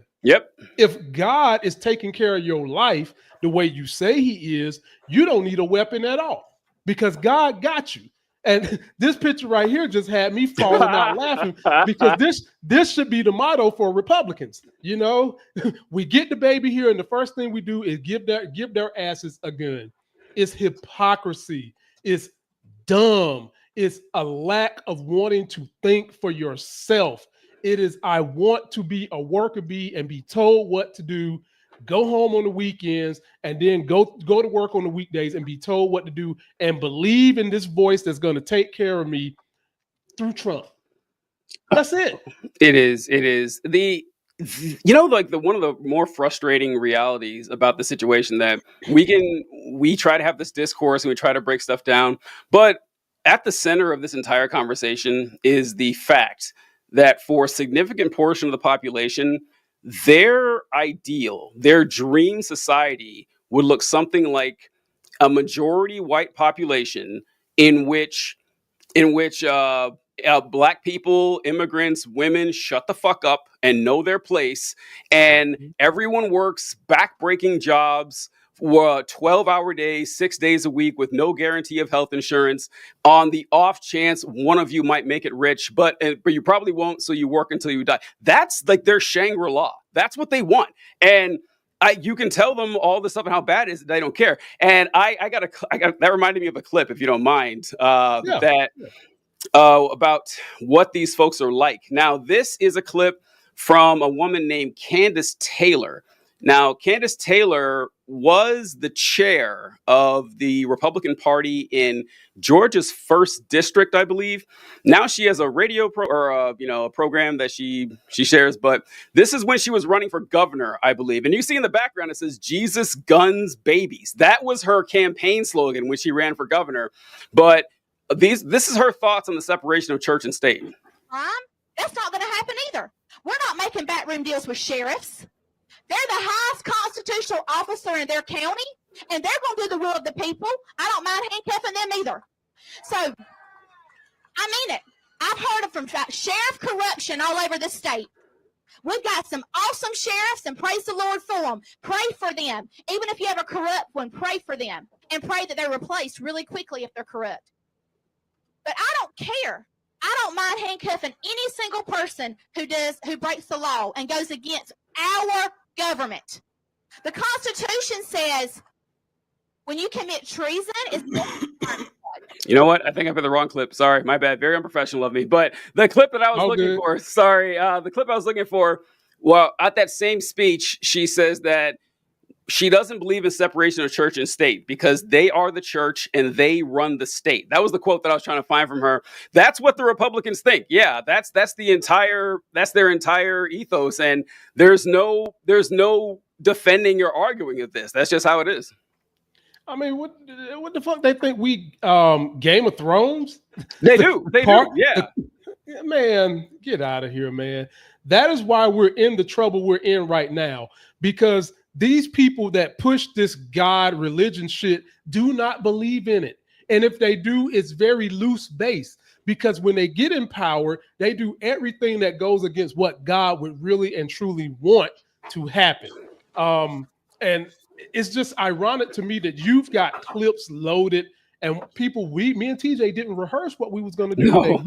If God is taking care of your life the way you say he is, you don't need a weapon at all, because God got you. And this picture right here just had me falling out laughing, because this should be the motto for Republicans. You know, we get the baby here, and the first thing we do is give their asses a gun. It's hypocrisy. It's dumb. It's a lack of wanting to think for yourself. It is, I want to be a worker bee and be told what to do, go home on the weekends, and then go to work on the weekdays and be told what to do, and believe in this voice that's going to take care of me through Trump. That's it. It is. Like one of the more frustrating realities about the situation, that we try to have this discourse and we try to break stuff down, but at the center of this entire conversation is the fact that for a significant portion of the population, their ideal, their dream society would look something like a majority white population in which Black people, immigrants, women shut the fuck up and know their place, and everyone works backbreaking jobs, 12-hour days, 6 days a week, with no guarantee of health insurance, on the off chance one of you might make it rich, but you probably won't, so you work until you die. That's like their Shangri-La. That's what they want. And you can tell them all this stuff and how bad it is, they don't care. And I got that reminded me of a clip, if you don't mind, about what these folks are like. Now, this is a clip from a woman named Candace Taylor. Now, Candace Taylor was the chair of the Republican Party in Georgia's 1st district, I believe. Now she has a radio a program that she shares, but this is when she was running for governor, I believe. And you see in the background, it says Jesus, guns, babies. That was her campaign slogan when she ran for governor. But this is her thoughts on the separation of church and state. That's not going to happen either. We're not making backroom deals with sheriffs. They're the highest constitutional officer in their county, and they're going to do the will of the people. I don't mind handcuffing them either. So, I mean it. I've heard from sheriff corruption all over the state. We've got some awesome sheriffs, and praise the Lord for them. Pray for them. Even if you have a corrupt one, pray for them, and pray that they're replaced really quickly if they're corrupt. But I don't care. I don't mind handcuffing any single person who breaks the law and goes against our government. The Constitution says when you commit treason, it's You know what? I think I put the wrong clip. Sorry, my bad. Very unprofessional of me. But the clip that I was looking for, the clip I was looking for, well, at that same speech, she says that she doesn't believe in separation of church and state because they are the church and they run the state. That was the quote that I was trying to find from her. That's what the Republicans think. Yeah, that's their entire ethos. And there's no defending or arguing of this. That's just how it is. I mean, what the fuck they think we Game of Thrones? They do. Yeah. Man, get out of here, man. That is why we're in the trouble we're in right now, because these people that push this God religion shit do not believe in it. And if they do, it's very loose base, because when they get in power, they do everything that goes against what God would really and truly want to happen. And it's just ironic to me that you've got clips loaded and people, me and TJ didn't rehearse what we was going to do today.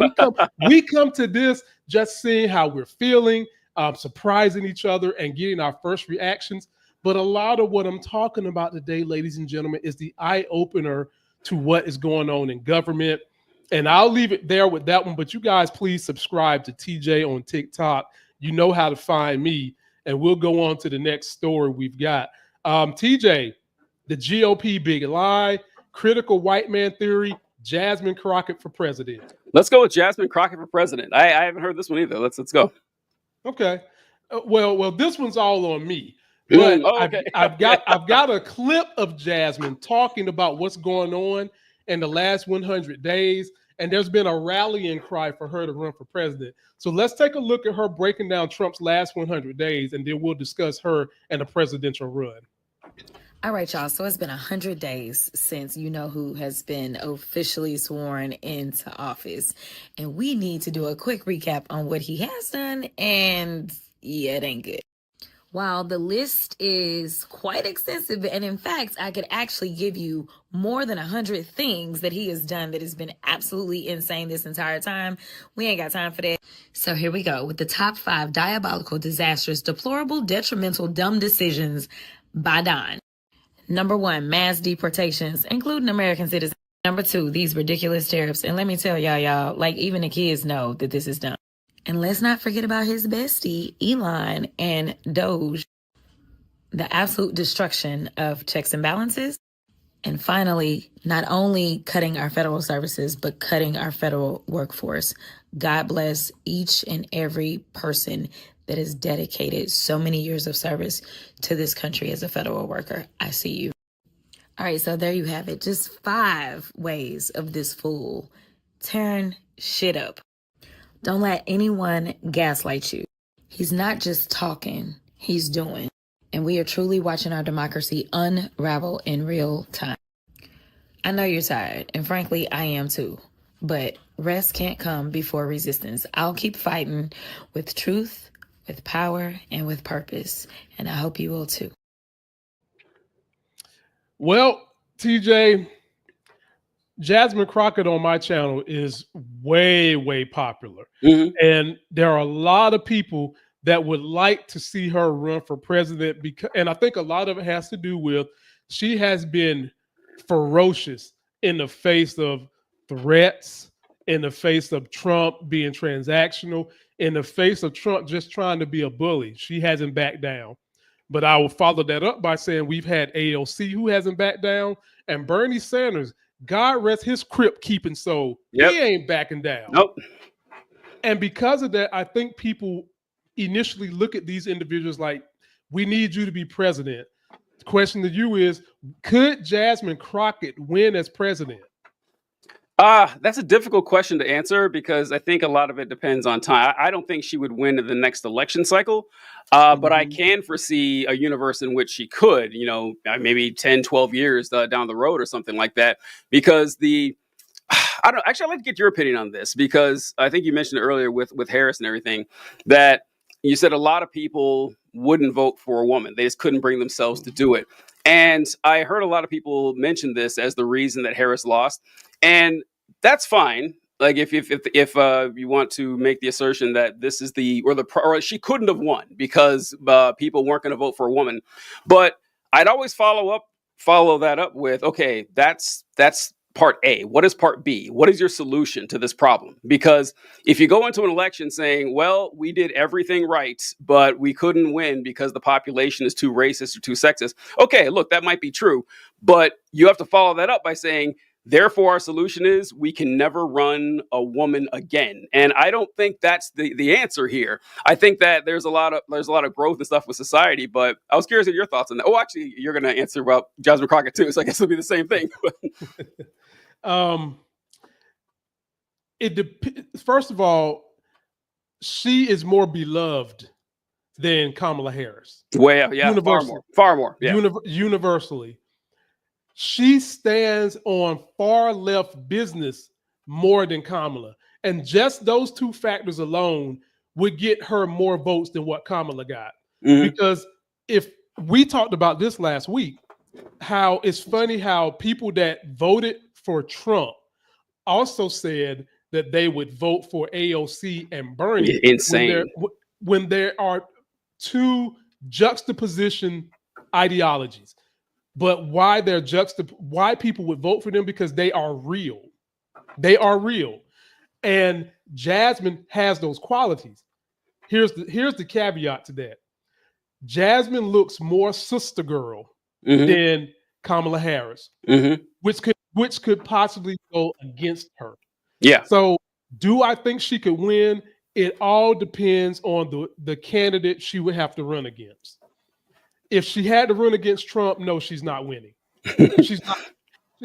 We come to this just seeing how we're feeling, surprising each other and getting our first reactions. But a lot of what I'm talking about today, ladies and gentlemen, is the eye-opener to what is going on in government. And I'll leave it there with that one. But you guys, please subscribe to TJ on TikTok. You know how to find me. And we'll go on to the next story we've got. TJ, the GOP big lie, critical white man theory, Jasmine Crockett for president. Let's go with Jasmine Crockett for president. I haven't heard this one either. Let's go. Okay. Well, this one's all on me. But Okay. I've got a clip of Jasmine talking about what's going on in the last 100 days, and there's been a rallying cry for her to run for president. So let's take a look at her breaking down Trump's last 100 days, and then we'll discuss her and the presidential run. All right, y'all. So it's been 100 days since you know who has been officially sworn into office. And we need to do a quick recap on what he has done. And yeah, it ain't good. While the list is quite extensive, and in fact, I could actually give you more than 100 things that he has done that has been absolutely insane this entire time, we ain't got time for that. So here we go with the top 5 diabolical, disastrous, deplorable, detrimental, dumb decisions by Don. Number 1, mass deportations, including American citizens. Number 2, these ridiculous tariffs. And let me tell y'all, like even the kids know that this is dumb. And let's not forget about his bestie, Elon and Doge. The absolute destruction of checks and balances. And finally, not only cutting our federal services, but cutting our federal workforce. God bless each and every person that has dedicated so many years of service to this country as a federal worker. I see you. All right, so there you have it. Just 5 ways of this fool tearing shit up. Don't let anyone gaslight you. He's not just talking, he's doing. And we are truly watching our democracy unravel in real time. I know you're tired, and frankly, I am too. But rest can't come before resistance. I'll keep fighting with truth, with power, and with purpose. And I hope you will too. Well, TJ, Jasmine Crockett on my channel is way, way popular. Mhm. And there are a lot of people that would like to see her run for president, because, and I think a lot of it has to do with she has been ferocious in the face of threats, in the face of Trump being transactional, in the face of Trump just trying to be a bully. She hasn't backed down. But I will follow that up by saying we've had AOC who hasn't backed down, and Bernie Sanders, God rest his crypt keeping soul, Yep. he ain't backing down. Nope. And because of that, I think people initially look at these individuals like, we need you to be president. The question to you is, could Jasmine Crockett win as president? That's a difficult question to answer because I think a lot of it depends on time. I don't think she would win in the next election cycle, but I can foresee a universe in which she could, maybe 10, 12 years down the road or something like that. Because I'd like to get your opinion on this, because I think you mentioned earlier with Harris and everything that you said a lot of people wouldn't vote for a woman. They just couldn't bring themselves to do it. And I heard a lot of people mention this as the reason that Harris lost. And that's fine. Like if you want to make the assertion that this is or she couldn't have won because people weren't going to vote for a woman, but I'd always follow that up with, okay, that's part A. What is part B? What is your solution to this problem? Because if you go into an election saying, well, we did everything right, but we couldn't win because the population is too racist or too sexist. Okay, look, that might be true, but you have to follow that up by saying, therefore, our solution is we can never run a woman again. And I don't think that's the answer here. I think that there's a lot of growth and stuff with society, but I was curious of your thoughts on that. Oh, actually, you're going to answer about Jasmine Crockett too, so I guess it'll be the same thing. First of all, she is more beloved than Kamala Harris. Well, yeah, far more. Yeah. Universally. She stands on far left business more than Kamala. And just those two factors alone would get her more votes than what Kamala got. Mm-hmm. Because if we talked about this last week, how it's funny how people that voted for Trump also said that they would vote for AOC and Bernie. Insane. When there are two juxtaposition ideologies. But why why people would vote for them? Because they are real. They are real. And Jasmine has those qualities. Here's the caveat to that. Jasmine looks more sister girl than Kamala Harris, which could possibly go against her. Yeah. So do I think she could win? It all depends on the candidate she would have to run against. If she had to run against Trump, no, she's not winning. She's not.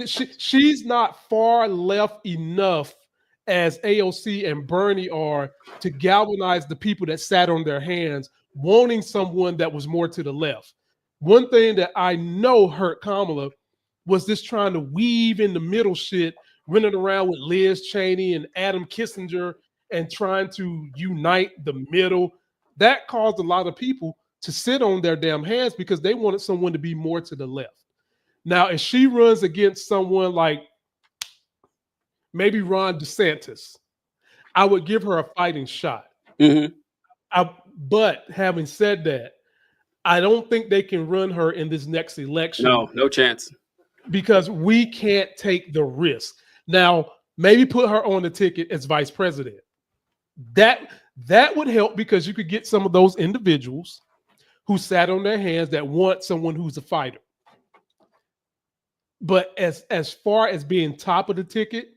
She's not far left enough as AOC and Bernie are to galvanize the people that sat on their hands, wanting someone that was more to the left. One thing that I know hurt Kamala was this trying to weave in the middle shit, running around with Liz Cheney and Adam Kissinger and trying to unite the middle. That caused a lot of people to sit on their damn hands because they wanted someone to be more to the left. Now, if she runs against someone like maybe Ron DeSantis, I would give her a fighting shot. Mm-hmm. But having said that, I don't think they can run her in this next election. No chance. Because we can't take the risk. Now, maybe put her on the ticket as vice president. That would help because you could get some of those individuals who sat on their hands that want someone who's a fighter. But as far as being top of the ticket,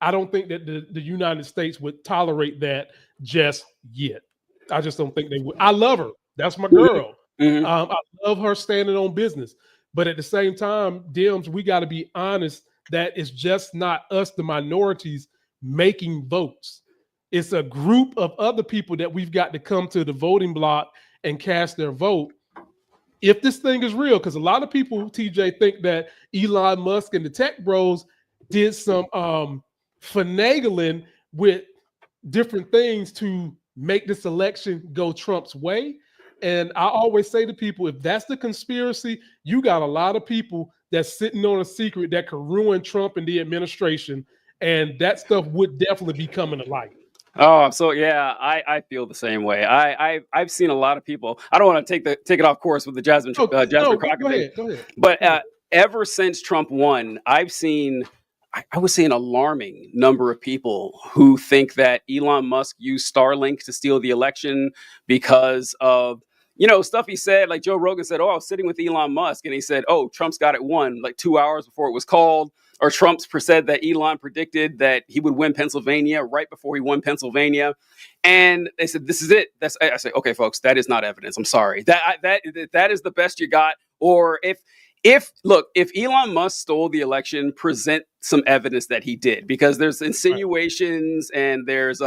I don't think that the United States would tolerate that just yet. I just don't think they would. I love her. That's my girl. Mm-hmm. I love her standing on business. But at the same time, Dems, we got to be honest that it's just not us, the minorities, making votes. It's a group of other people that we've got to come to the voting block and cast their vote. If this thing is real, because a lot of people, TJ, think that Elon Musk and the tech bros did some finagling with different things to make this election go Trump's way. And I always say to people, if that's the conspiracy, you got a lot of people that's sitting on a secret that could ruin Trump and the administration. And that stuff would definitely be coming to light. Oh, so yeah, I feel the same way. I've seen a lot of people. I don't want to take it off course with the Jasmine Crockett thing. Go ahead. But ever since Trump won, I've seen, I would say, an alarming number of people who think that Elon Musk used Starlink to steal the election because of, stuff he said. Like Joe Rogan said, I was sitting with Elon Musk, and he said, Trump's got it won like 2 hours before it was called. Or Trump said that Elon predicted that he would win Pennsylvania right before he won Pennsylvania. And they said, this is it. I say, okay, folks, that is not evidence. I'm sorry. That is the best you got. Or if Elon Musk stole the election, present some evidence that he did, because there's insinuations and there's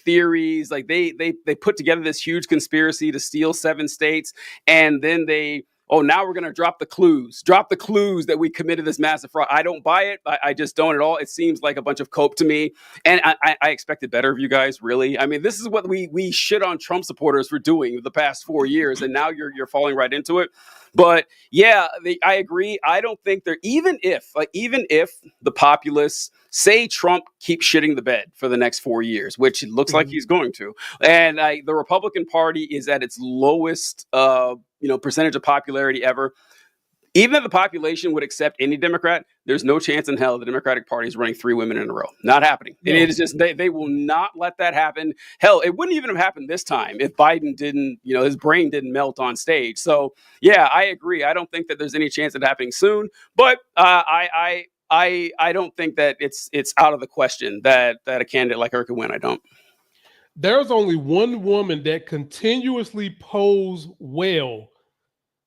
theories. Like they put together this huge conspiracy to steal 7 states, and then now we're going to drop the clues that we committed this massive fraud. I don't buy it. I just don't at all. It seems like a bunch of cope to me. And I expected better of you guys, really. I mean, this is what we shit on Trump supporters for doing the past 4 years. And now you're falling right into it. But yeah, I agree. I don't think even if the populists say Trump keeps shitting the bed for the next 4 years, which it looks like he's going to, and the Republican Party is at its lowest percentage of popularity ever. Even if the population would accept any Democrat, there's no chance in hell the Democratic Party is running 3 women in a row. Not happening. No. It is just, they will not let that happen. Hell, it wouldn't even have happened this time if Biden didn't, his brain didn't melt on stage. So yeah, I agree. I don't think that there's any chance of it happening soon, but I don't think that it's out of the question that a candidate like her could win. I don't. There's only one woman that continuously posed well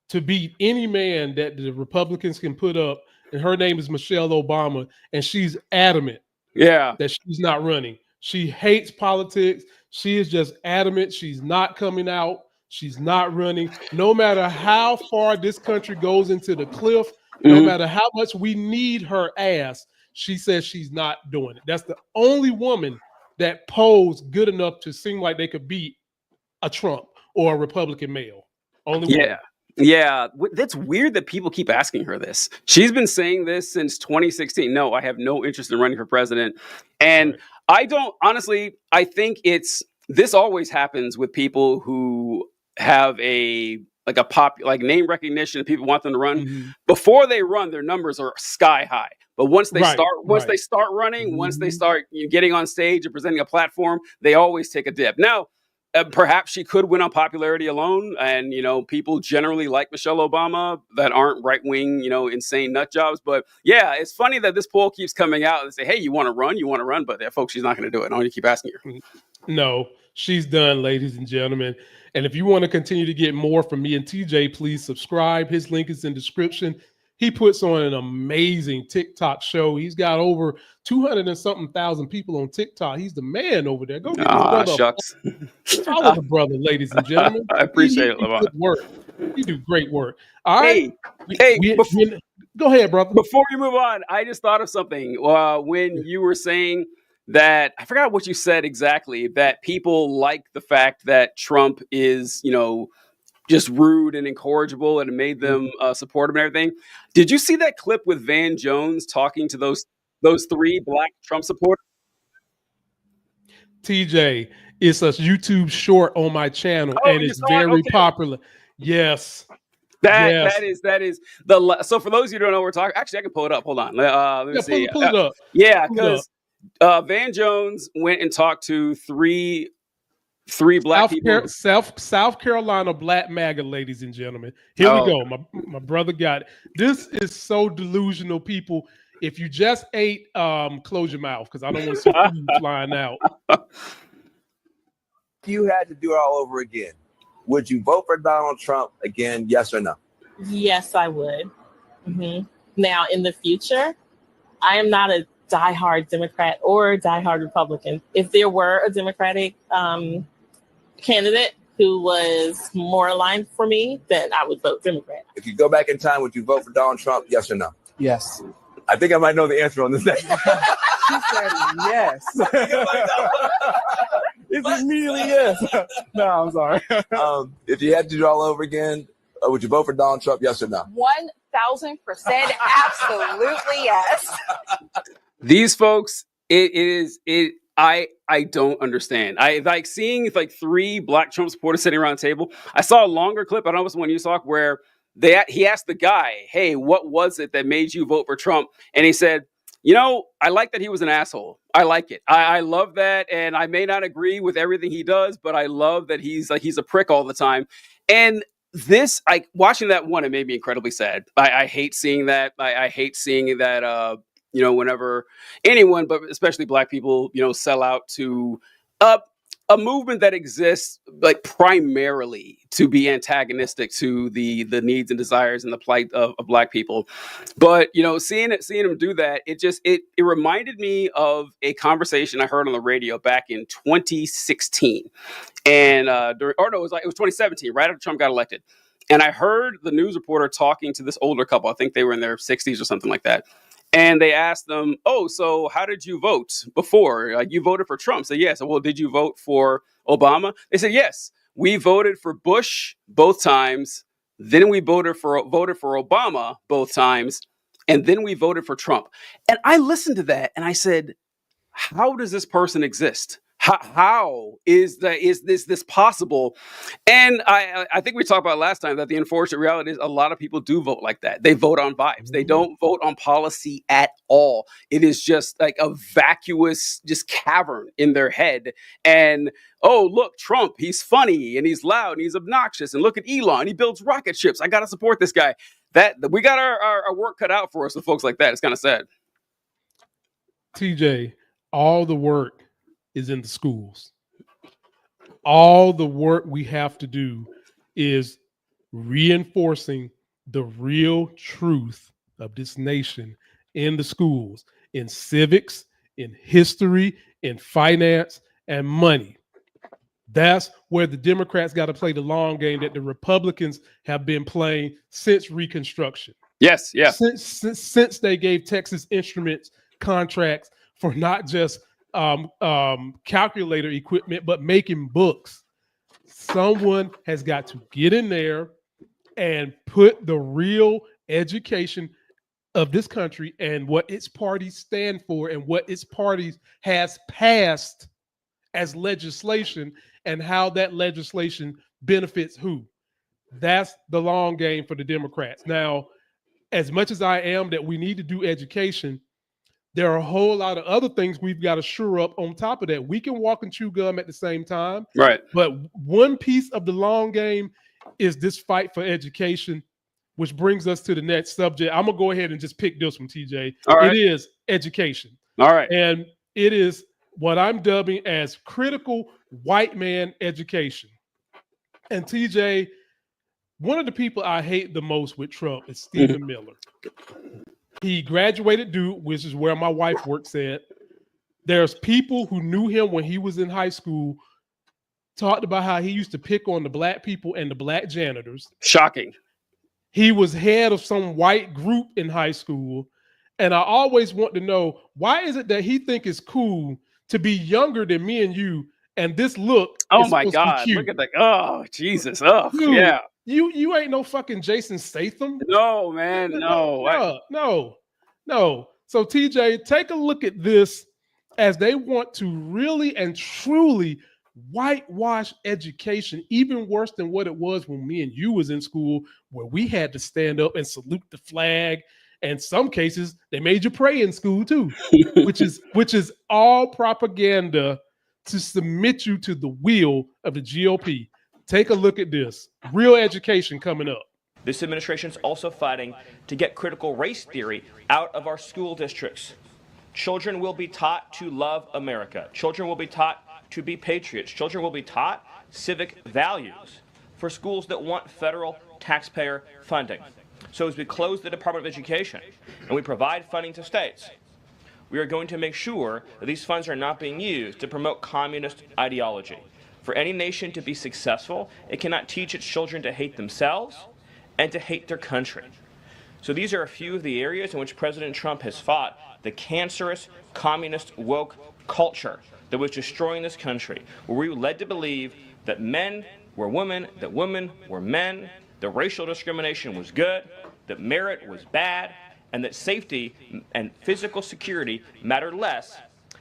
to beat any man that the Republicans can put up, and her name is Michelle Obama, and she's adamant that she's not running. She hates politics. She is just adamant. She's not coming out. She's not running. No matter how far this country goes into the cliff, no matter how much we need her ass, she says she's not doing it. That's the only woman that posed good enough to seem like they could beat a Trump or a Republican male. Only one. Yeah, that's weird that people keep asking her this. She's been saying this since 2016. No, I have no interest in running for president. And I don't, honestly, I think this always happens with people who have name recognition and people want them to run. Before they run, their numbers are sky high. But once they start running, once they start getting on stage and presenting a platform, they always take a dip. Now, perhaps she could win on popularity alone. And, people generally like Michelle Obama that aren't right-wing, insane nut jobs. But yeah, it's funny that this poll keeps coming out and say, hey, you want to run? But folks, she's not going to do it. I want you to keep asking her. No, she's done, ladies and gentlemen. And if you want to continue to get more from me and TJ, please subscribe. His link is in description. He puts on an amazing TikTok show. He's got over 200 and something thousand people on TikTok. He's the man over there. Go get his brother. Shucks. Follow the brother, ladies and gentlemen. I appreciate it, He Lamont. good work. You do great work. All right. Hey, Go ahead, brother. Before you move on, I just thought of something. When you were saying that, I forgot what you said exactly, that people like the fact that Trump is, just rude and incorrigible, and it made them support him and everything. Did you see that clip with Van Jones talking to those 3 black Trump supporters? TJ, it's a YouTube short on my channel, and it's very popular. Yes. That is the. So for those of you who don't know what we're talking, actually, I can pull it up. Hold on. Let me see. Pull it up. Yeah, because Van Jones went and talked to three black people. South Carolina black MAGA, ladies and gentlemen. Here we go. My brother got it. This is so delusional, people. If you just ate, close your mouth, because I don't want to see food flying out. You had to do it all over again. Would you vote for Donald Trump again? Yes or no? Yes, I would. Now, in the future, I am not a diehard Democrat or diehard Republican. If there were a Democratic candidate who was more aligned for me, then I would vote Democrat. If you go back in time, would you vote for Donald Trump? Yes or no? Yes. I think I might know the answer on this next one. She said yes. It's immediately yes. No, I'm sorry. If you had to do it all over again, would you vote for Donald Trump? Yes or no? 1,000% absolutely yes. These folks, I don't understand. I like seeing like 3 black Trump supporters sitting around the table. I saw a longer clip. I don't know if it was one you saw where he asked the guy, "Hey, what was it that made you vote for Trump?" And he said, I like that he was an asshole. I like it. I love that. And I may not agree with everything he does, but I love that he's a prick all the time. And this, watching that one, it made me incredibly sad. I hate seeing that. I hate seeing that, whenever anyone, but especially black people, sell out to a movement that exists like primarily to be antagonistic to the needs and desires and the plight of black people. But seeing him do that, it reminded me of a conversation I heard on the radio back in 2016, and it was 2017, right after Trump got elected. And I heard the news reporter talking to this older couple. I think they were in their 60s or something like that. And they asked them, "Oh, so how did you vote before? Like, you voted for Trump?" So yes. Well, did you vote for Obama? They said, "Yes, we voted for Bush both times. Then we voted for Obama both times, and then we voted for Trump." And I listened to that and I said, "How does this person exist? How is this possible?" And I think we talked about last time that the unfortunate reality is a lot of people do vote like that. They vote on vibes. They don't vote on policy at all. It is just like a vacuous, just cavern in their head. And oh, look, Trump, he's funny and he's loud and he's obnoxious. And look at Elon, he builds rocket ships. I got to support this guy. That we got our work cut out for us with folks like that. It's kind of sad. TJ, all the work is in the schools. All the work we have to do is reinforcing the real truth of this nation in the schools, in civics, in history, in finance, and money. That's where the Democrats got to play the long game that the Republicans have been playing since Reconstruction. Yes, yeah. Since they gave Texas Instruments contracts for not just calculator equipment, but making books. Someone has got to get in there and put the real education of this country and what its parties stand for and what its parties has passed as legislation and how that legislation benefits who. That's the long game for the Democrats. Now, as much as I am that we need to do education, there are a whole lot of other things we've got to shore up on top of that. We can walk and chew gum at the same time. Right. But one piece of the long game is this fight for education, which brings us to the next subject. I'm going to go ahead and just pick this one, TJ. All right. It is education. All right. And it is what I'm dubbing as critical white man education. And TJ, one of the people I hate the most with Trump is Stephen Miller. He graduated Duke, which is where my wife works at. There's people who knew him when he was in high school, talked about how he used to pick on the black people and the black janitors. Shocking. He was head of some white group in high school. And I always want to know, why is it that he think it's cool to be younger than me and you, and this look Oh is my supposed to be God. cute? Look at that. Oh, Jesus. Oh, Dude, yeah. You ain't no fucking Jason Statham. No, man. No. No. So TJ, take a look at this as they want to really and truly whitewash education, even worse than what it was when me and you was in school, where we had to stand up and salute the flag. And some cases they made you pray in school too, which is all propaganda to submit you to the will of the GOP. Take a look at this. Real education coming up. This administration is also fighting to get critical race theory out of our school districts. Children will be taught to love America. Children will be taught to be patriots. Children will be taught civic values for schools that want federal taxpayer funding. So as we close the Department of Education and we provide funding to states, we are going to make sure that these funds are not being used to promote communist ideology. For any nation to be successful, it cannot teach its children to hate themselves and to hate their country. So these are a few of the areas in which President Trump has fought the cancerous, communist, woke culture that was destroying this country, where we were led to believe that men were women, that women were men, that racial discrimination was good, that merit was bad, and that safety and physical security mattered less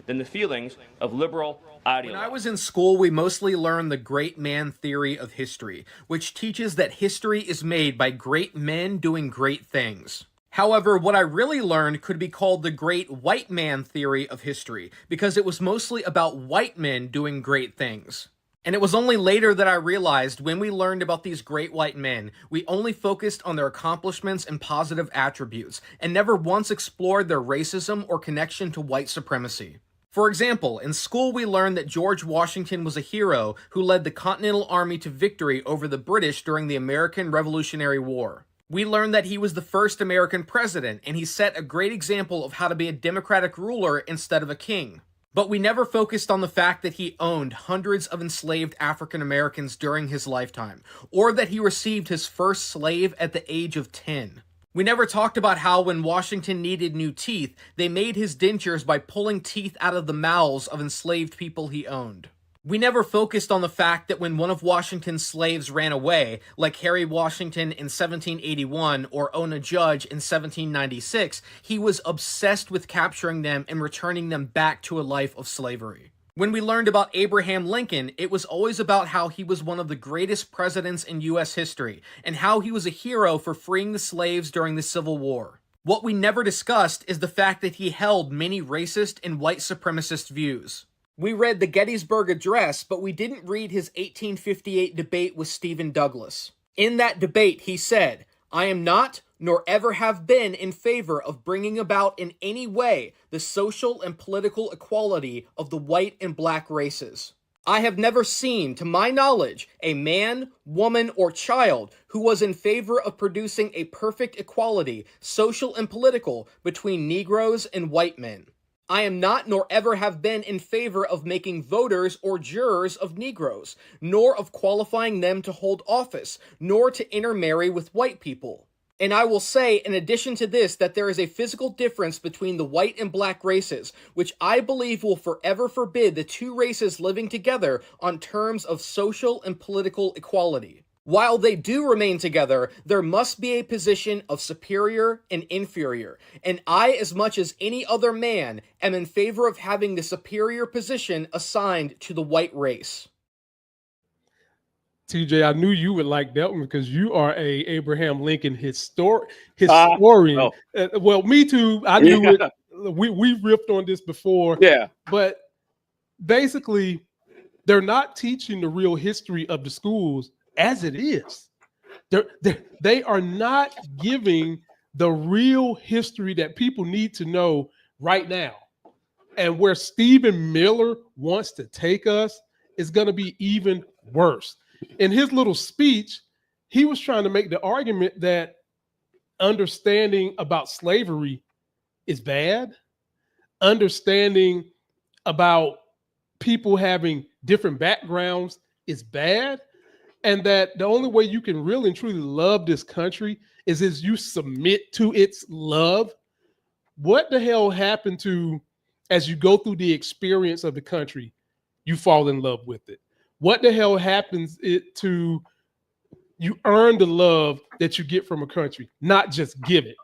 than the feelings of liberal ideology. When I was in school, we mostly learned the great man theory of history, which teaches that history is made by great men doing great things. However, what I really learned could be called the great white man theory of history, because it was mostly about white men doing great things. And it was only later that I realized when we learned about these great white men, we only focused on their accomplishments and positive attributes, and never once explored their racism or connection to white supremacy. For example, in school we learned that George Washington was a hero who led the Continental Army to victory over the British during the American Revolutionary War. We learned that he was the first American president, and he set a great example of how to be a democratic ruler instead of a king. But we never focused on the fact that he owned hundreds of enslaved African Americans during his lifetime, or that he received his first slave at the age of 10. We never talked about how when Washington needed new teeth, they made his dentures by pulling teeth out of the mouths of enslaved people he owned. We never focused on the fact that when one of Washington's slaves ran away, like Harry Washington in 1781 or Ona Judge in 1796, he was obsessed with capturing them and returning them back to a life of slavery. When we learned about Abraham Lincoln, it was always about how he was one of the greatest presidents in U.S. history, and how he was a hero for freeing the slaves during the Civil War. What we never discussed is the fact that he held many racist and white supremacist views. We read the Gettysburg Address, but we didn't read his 1858 debate with Stephen Douglas. In that debate, he said, "I am not, nor ever have been, in favor of bringing about in any way the social and political equality of the white and black races. I have never seen, to my knowledge, a man, woman, or child who was in favor of producing a perfect equality, social and political, between Negroes and white men. I am not, nor ever have been, in favor of making voters or jurors of Negroes, nor of qualifying them to hold office, nor to intermarry with white people. And I will say, in addition to this, that there is a physical difference between the white and black races, which I believe will forever forbid the two races living together on terms of social and political equality. While they do remain together, there must be a position of superior and inferior, and I, as much as any other man, am in favor of having the superior position assigned to the white race." TJ, I knew you would like that one because you are a Abraham Lincoln historian. Well, me too. I knew it. We riffed on this before. Yeah. But basically, they're not teaching the real history of the schools as it is. They are not giving the real history that people need to know right now. And where Stephen Miller wants to take us is going to be even worse. In his little speech, he was trying to make the argument that understanding about slavery is bad, understanding about people having different backgrounds is bad, and that the only way you can really and truly love this country is as you submit to its love. What the hell happened to, as you go through the experience of the country, you fall in love with it? What the hell happens to you earn the love that you get from a country, not just give it?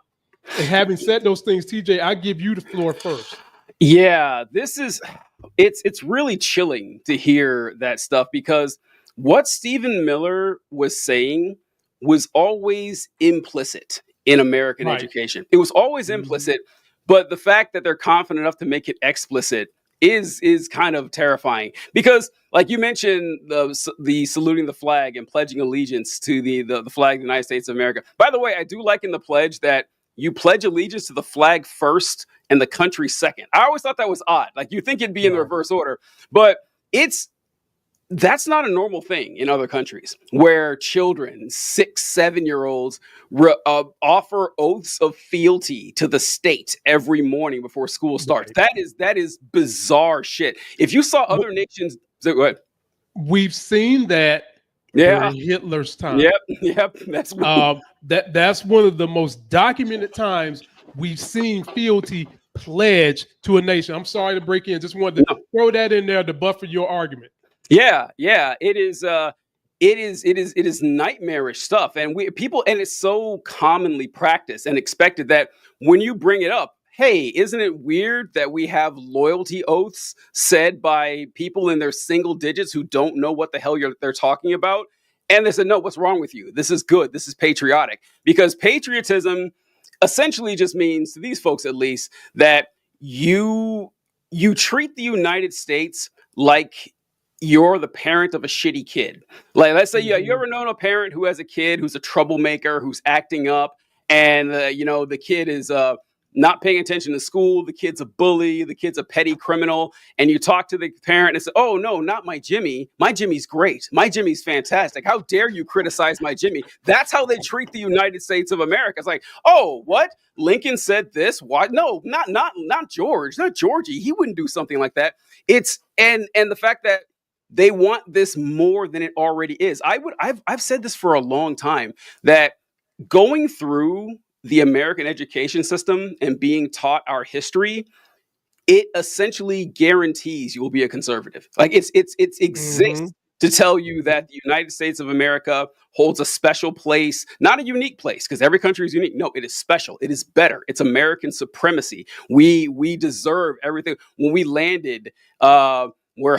And having said those things, TJ, I give you the floor first. Yeah, it's really chilling to hear that stuff, because what Stephen Miller was saying was always implicit in American education. It was always implicit, but the fact that they're confident enough to make it explicit is kind of terrifying, because, like you mentioned, the saluting the flag and pledging allegiance to the flag of the United States of America. By the way, I do like in the pledge that you pledge allegiance to the flag first and the country second. I always thought that was odd. Like, you think it'd be in the reverse order, but that's not a normal thing in other countries, where children, 6-7-year-olds, offer oaths of fealty to the state every morning before school starts. That is bizarre shit. If you saw other nations, go ahead. We've seen that during Hitler's time. Yep. That's that's one of the most documented times we've seen fealty pledged to a nation. I'm sorry to break in. Just wanted to throw that in there to buffer your argument. Yeah. It is nightmarish stuff, and it's so commonly practiced and expected that when you bring it up, hey, isn't it weird that we have loyalty oaths said by people in their single digits who don't know what the hell they're talking about? And they said, no, what's wrong with you? This is good. This is patriotic. Because patriotism essentially just means, to these folks at least, that you treat the United States like you're the parent of a shitty kid. Like, let's say, you ever known a parent who has a kid who's a troublemaker, who's acting up, and the kid is not paying attention to school, the kid's a bully, the kid's a petty criminal, and you talk to the parent and say, oh no, not my Jimmy. My Jimmy's great. My Jimmy's fantastic. How dare you criticize my Jimmy? That's how they treat the United States of America. It's like, oh, what? Lincoln said this? Why? No, not George, not Georgie. He wouldn't do something like that. And the fact that they want this more than it already is. I've said this for a long time, that going through the American education system and being taught our history, it essentially guarantees you will be a conservative. Like, it exists to tell you that the United States of America holds a special place, not a unique place, because every country is unique. No, it is special. It is better. It's American supremacy. We deserve everything. When we landed,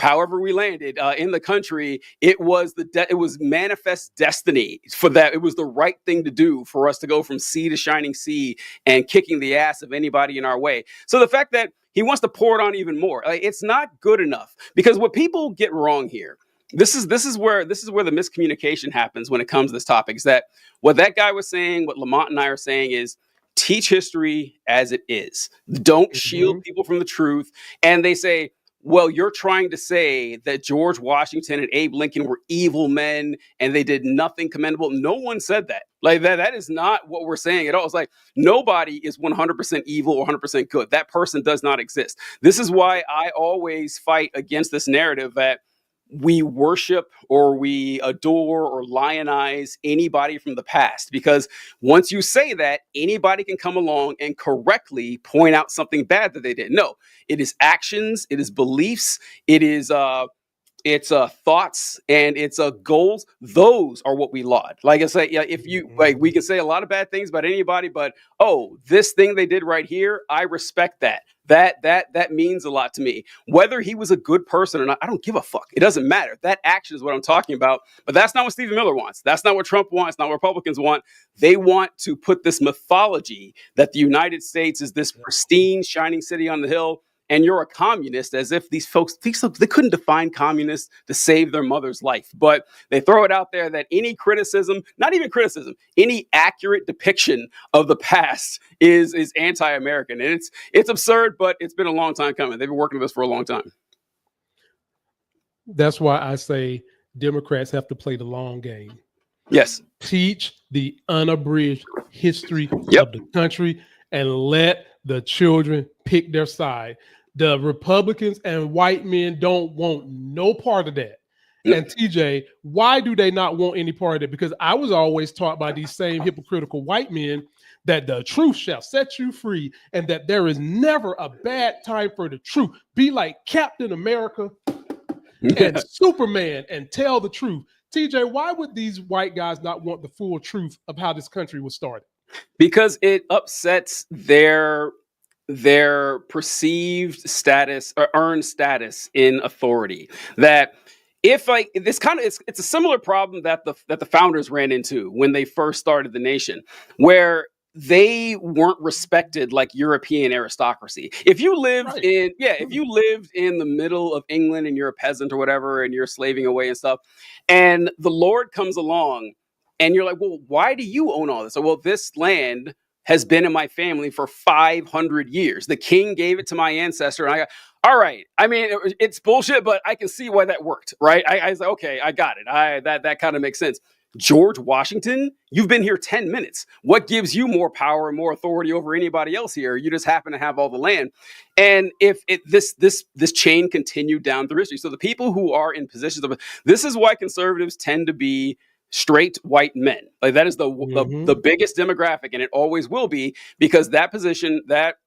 however we landed in the country, it was manifest destiny for that. It was the right thing to do for us to go from sea to shining sea and kicking the ass of anybody in our way. So the fact that he wants to pour it on even more, it's not good enough, because what people get wrong here, this is where the miscommunication happens when it comes to this topic, is that what that guy was saying, what Lamont and I are saying, is teach history as it is. Don't shield people from the truth. And they say, well, you're trying to say that George Washington and Abe Lincoln were evil men and they did nothing commendable. No one said that. Like, that is not what we're saying at all. It's like, nobody is 100% evil or 100% good. That person does not exist. This is why I always fight against this narrative that we worship or we adore or lionize anybody from the past, because once you say that, anybody can come along and correctly point out something bad that they did. No, it is actions, it is beliefs, it is it's thoughts, and it's goals. Those are what we laud. Like I say, if you like, we can say a lot of bad things about anybody, but this thing they did right here, I respect that. That means a lot to me. Whether he was a good person or not, I don't give a fuck. It doesn't matter. That action is what I'm talking about. But that's not what Stephen Miller wants. That's not what Trump wants. Not what Republicans want. They want to put this mythology that the United States is this pristine, shining city on the hill, and you're a communist, as if these folks, they couldn't define communist to save their mother's life. But they throw it out there that any criticism, not even criticism, any accurate depiction of the past is anti-American. And it's absurd, but it's been a long time coming. They've been working with us for a long time. That's why I say Democrats have to play the long game. Yes. Teach the unabridged history of the country and let the children pick their side. The Republicans and white men don't want no part of that. And TJ, why do they not want any part of it? Because I was always taught by these same hypocritical white men that the truth shall set you free and that there is never a bad time for the truth. Be like Captain America and Superman and tell the truth. TJ, why would these white guys not want the full truth of how this country was started? Because it upsets their perceived status or earned status in authority. That if it's a similar problem that the founders ran into when they first started the nation, where they weren't respected like European aristocracy. If you lived if you lived in the middle of England and you're a peasant or whatever, and you're slaving away and stuff, and the Lord comes along and you're like, well, why do you own all this? So, well, this land has been in my family for 500 years. The king gave it to my ancestor. And I got, all right. I mean, it's bullshit, but I can see why that worked, right? I was like, okay, I got it. That kind of makes sense. George Washington, you've been here 10 minutes. What gives you more power and more authority over anybody else here? You just happen to have all the land. And if this chain continued down through history, so the people who are in positions of this is why conservatives tend to be straight white men. Like that is the biggest demographic, and it always will be, because that position, that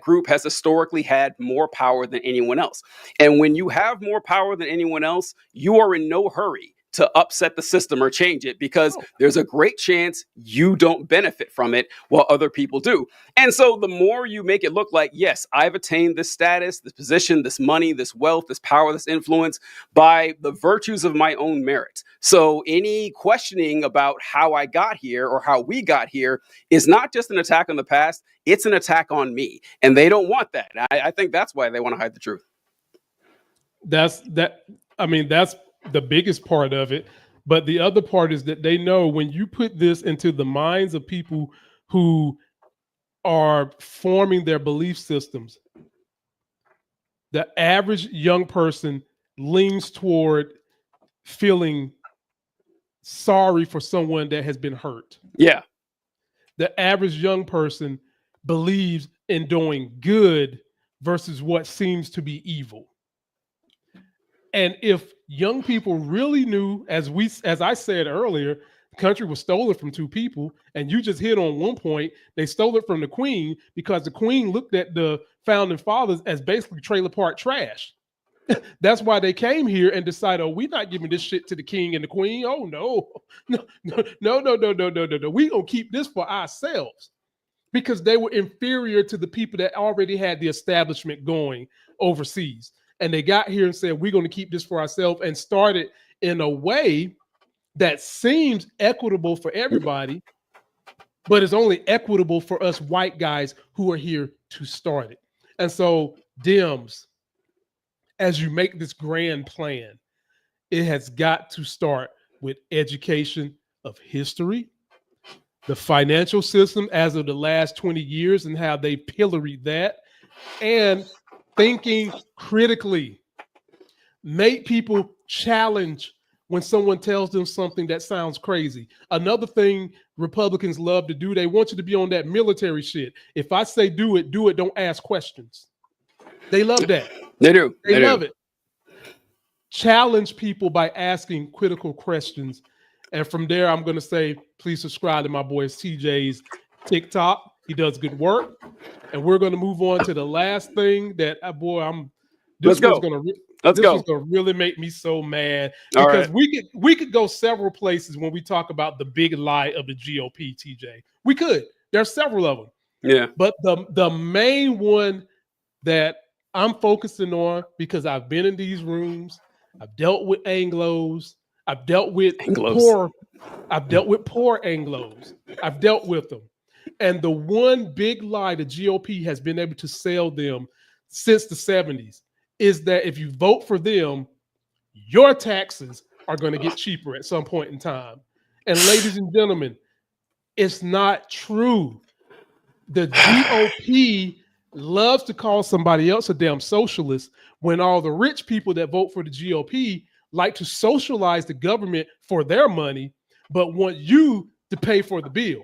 group has historically had more power than anyone else. And when you have more power than anyone else, you are in no hurry to upset the system or change it, because there's a great chance you don't benefit from it while other people do. And so the more you make it look like, yes, I've attained this status, this position, this money, this wealth, this power, this influence by the virtues of my own merit. So any questioning about how I got here or how we got here is not just an attack on the past, it's an attack on me. And they don't want that. I think that's why they want to hide the truth. That's the biggest part of it. But the other part is that they know when you put this into the minds of people who are forming their belief systems, the average young person leans toward feeling sorry for someone that has been hurt. Yeah. The average young person believes in doing good versus what seems to be evil. And if young people really knew, as I said earlier, the country was stolen from two people, and you just hit on one point, they stole it from the Queen because the Queen looked at the founding fathers as basically trailer park trash. That's why they came here and decided, oh, we're not giving this shit to the king and the queen. Oh, no. We're going to keep this for ourselves, because they were inferior to the people that already had the establishment going overseas. And they got here and said, we're going to keep this for ourselves, and started in a way that seems equitable for everybody, but it's only equitable for us white guys who are here to start it. And so, Dems, as you make this grand plan, it has got to start with education of history, the financial system as of the last 20 years and how they pilloried that, and thinking critically. Make people challenge when someone tells them something that sounds crazy. Another thing Republicans love to do, they want you to be on that military shit. If I say do it, don't ask questions. They love that. They do. They love it. Challenge people by asking critical questions. And from there, I'm going to say, please subscribe to my boy TJ's TikTok. He does good work. And we're going to move on to the last thing that, this one's going to really make me so mad, because we could go several places when we talk about the big lie of the GOP, TJ. We could. There's several of them. Yeah. But the main one that I'm focusing on, because I've been in these rooms, I've dealt with Anglos, I've dealt with poor Anglos. I've dealt with them. And the one big lie the GOP has been able to sell them since the 70s is that if you vote for them, your taxes are going to get cheaper at some point in time. And ladies and gentlemen, it's not true. The GOP loves to call somebody else a damn socialist when all the rich people that vote for the GOP like to socialize the government for their money, but want you to pay for the bill.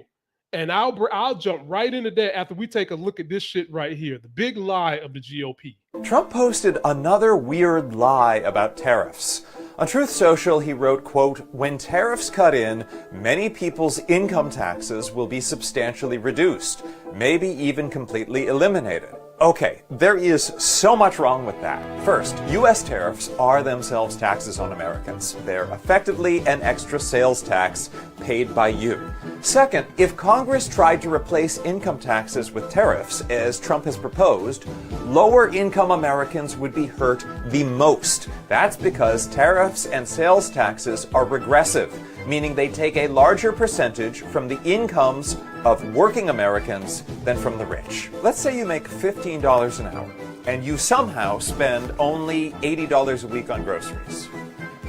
And I'll jump right into that after we take a look at this shit right here, the big lie of the GOP. Trump posted another weird lie about tariffs. On Truth Social, he wrote, quote, "When tariffs cut in, many people's income taxes will be substantially reduced, maybe even completely eliminated." Okay, there is so much wrong with that. First, U.S. tariffs are themselves taxes on Americans. They're effectively an extra sales tax paid by you. Second, if Congress tried to replace income taxes with tariffs, as Trump has proposed, lower income Americans would be hurt the most. That's because tariffs and sales taxes are regressive, meaning they take a larger percentage from the incomes of working Americans than from the rich. Let's say you make $15 an hour and you somehow spend only $80 a week on groceries.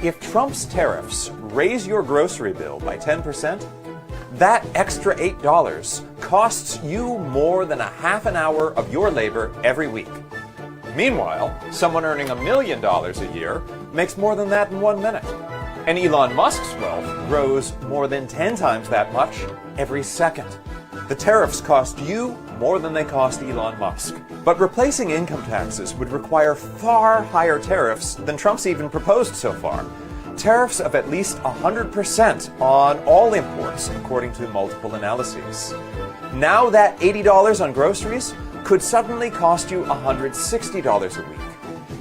If Trump's tariffs raise your grocery bill by 10%, that extra $8 costs you more than a half an hour of your labor every week. Meanwhile, someone earning $1 million a year makes more than that in 1 minute. And Elon Musk's wealth grows more than 10 times that much every second. The tariffs cost you more than they cost Elon Musk. But replacing income taxes would require far higher tariffs than Trump's even proposed so far. Tariffs of at least 100% on all imports, according to multiple analyses. Now that $80 on groceries could suddenly cost you $160 a week.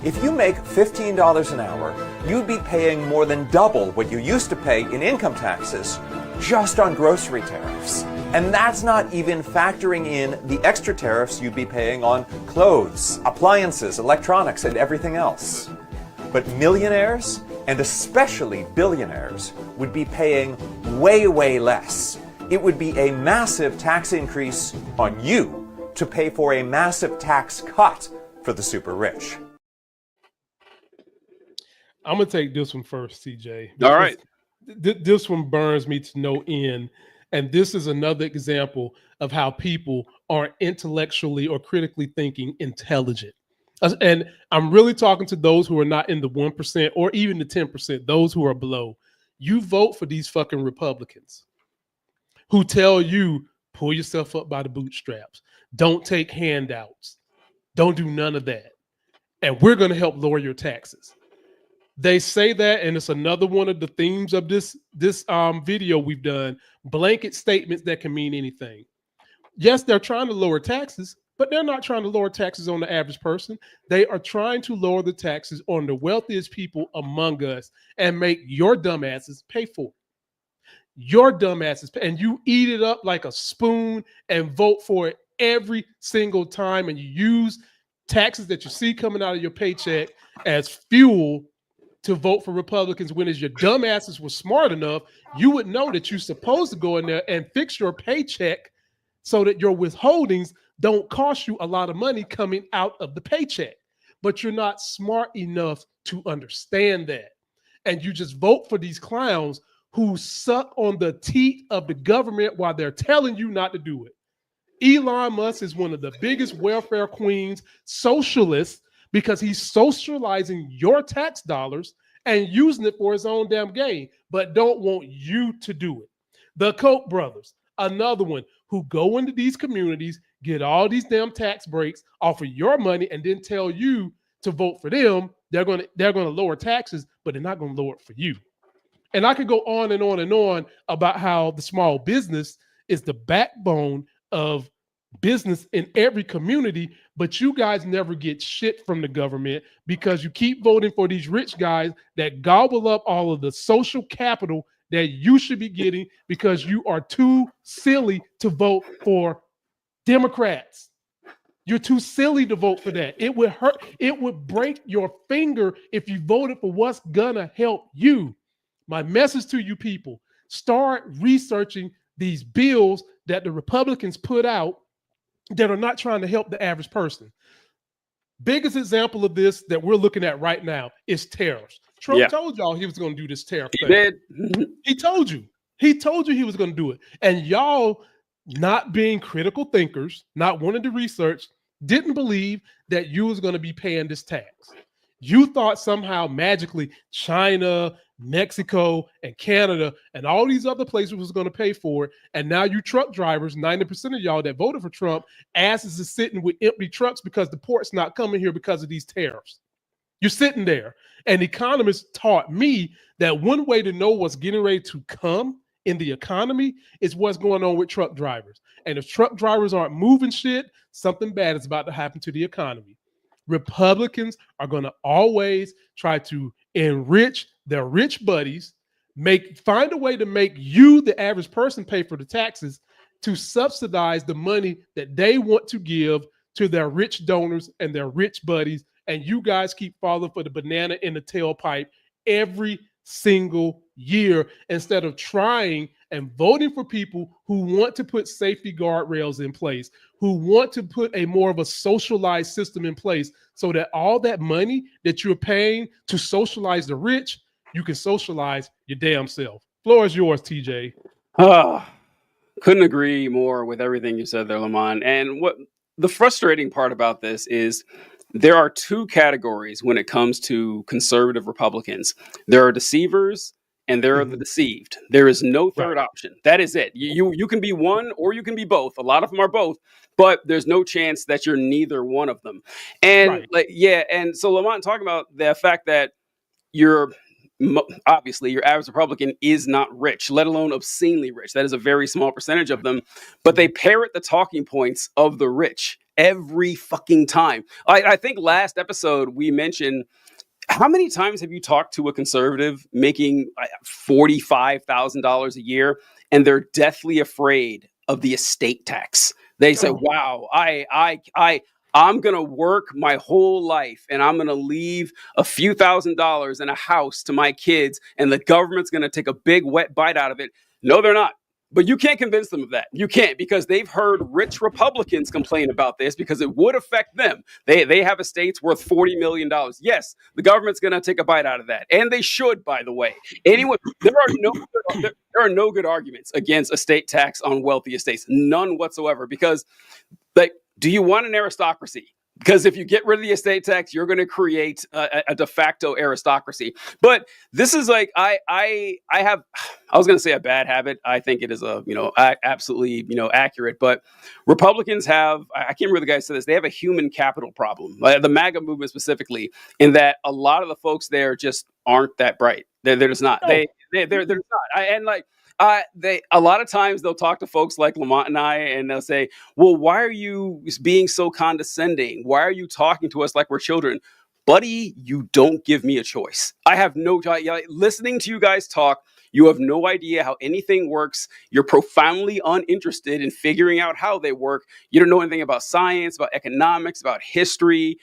If you make $15 an hour, you'd be paying more than double what you used to pay in income taxes just on grocery tariffs. And that's not even factoring in the extra tariffs you'd be paying on clothes, appliances, electronics, and everything else. But millionaires, and especially billionaires, would be paying way, way less. It would be a massive tax increase on you to pay for a massive tax cut for the super rich. I'm going to take this one first, CJ. All right. This one burns me to no end. And this is another example of how people aren't intellectually or critically thinking intelligent. And I'm really talking to those who are not in the 1% or even the 10%, those who are below. You vote for these fucking Republicans who tell you, pull yourself up by the bootstraps. Don't take handouts. Don't do none of that. And we're going to help lower your taxes. They say that, and it's another one of the themes of this video we've done, blanket statements that can mean anything. Yes, they're trying to lower taxes, but they're not trying to lower taxes on the average person. They are trying to lower the taxes on the wealthiest people among us and make your dumbasses pay for it. Your dumbasses, and you eat it up like a spoon and vote for it every single time, and you use taxes that you see coming out of your paycheck as fuel to vote for Republicans, when as your dumbasses were smart enough, you would know that you're supposed to go in there and fix your paycheck so that your withholdings don't cost you a lot of money coming out of the paycheck. But you're not smart enough to understand that. And you just vote for these clowns who suck on the teat of the government while they're telling you not to do it. Elon Musk is one of the biggest welfare queens, socialists, because he's socializing your tax dollars and using it for his own damn gain, but don't want you to do it. The Koch brothers, another one, who go into these communities, get all these damn tax breaks, offer your money, and then tell you to vote for them. They're going to lower taxes, but they're not going to lower it for you. And I could go on and on and on about how the small business is the backbone of business in every community, but you guys never get shit from the government because you keep voting for these rich guys that gobble up all of the social capital that you should be getting because you are too silly to vote for Democrats. You're too silly to vote for that. It would hurt. It would break your finger if you voted for what's gonna help you. My message to you people, start researching these bills that the Republicans put out that are not trying to help the average person. Biggest example of this that we're looking at right now is tariffs. Trump told y'all he was going to do this tariff thing. He did. He told you. He told you he was going to do it. And y'all not being critical thinkers, not wanting to research, didn't believe that you was going to be paying this tax. You thought somehow magically China, Mexico, and Canada and all these other places was going to pay for it. And now you truck drivers, 90% of y'all that voted for Trump, asses is sitting with empty trucks because the port's not coming here because of these tariffs. You're sitting there. And economists taught me that one way to know what's getting ready to come in the economy is what's going on with truck drivers. And if truck drivers aren't moving shit, something bad is about to happen to the economy. Republicans are going to always try to enrich their rich buddies, find a way to make you, the average person, pay for the taxes to subsidize the money that they want to give to their rich donors and their rich buddies. And you guys keep falling for the banana in the tailpipe every single year instead of trying and voting for people who want to put safety guardrails in place, who want to put a more of a socialized system in place so that all that money that you're paying to socialize the rich, you can socialize your damn self. Floor is yours, TJ. Couldn't agree more with everything you said there, Lamont. And what the frustrating part about this is there are two categories when it comes to conservative Republicans. There are deceivers and there are the deceived. There is no third option. That is it. You can be one or you can be both. A lot of them are both, but there's no chance that you're neither one of them. And and so Lamont talking about the fact that obviously your average Republican is not rich, let alone obscenely rich. That is a very small percentage of them, but they parrot the talking points of the rich every fucking time. I think last episode we mentioned, how many times have you talked to a conservative making $45,000 a year and they're deathly afraid of the estate tax? They say, wow, I'm going to work my whole life and I'm going to leave a few $1,000s in a house to my kids and the government's going to take a big wet bite out of it. No, they're not. But you can't convince them of that. You can't, because they've heard rich Republicans complain about this because it would affect them. They have estates worth $40 million. Yes, the government's going to take a bite out of that. And they should, by the way. Anyway, there are no good arguments against estate tax on wealthy estates. None whatsoever. Because, do you want an aristocracy? Because if you get rid of the estate tax, you're going to create a de facto aristocracy. But this is like, I was going to say a bad habit. I think it is absolutely, accurate. But Republicans have, I can't remember the guy said this, they have a human capital problem. The MAGA movement specifically, in that a lot of the folks there just aren't that bright. They're just not. They're not. A lot of times they'll talk to folks like Lamont and I, and they'll say, well, why are you being so condescending? Why are you talking to us like we're children? Buddy, you don't give me a choice. I have no listening to you guys talk. You have no idea how anything works. You're profoundly uninterested in figuring out how they work. You don't know anything about science, about economics, about history,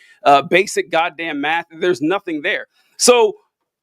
basic goddamn math. There's nothing there. So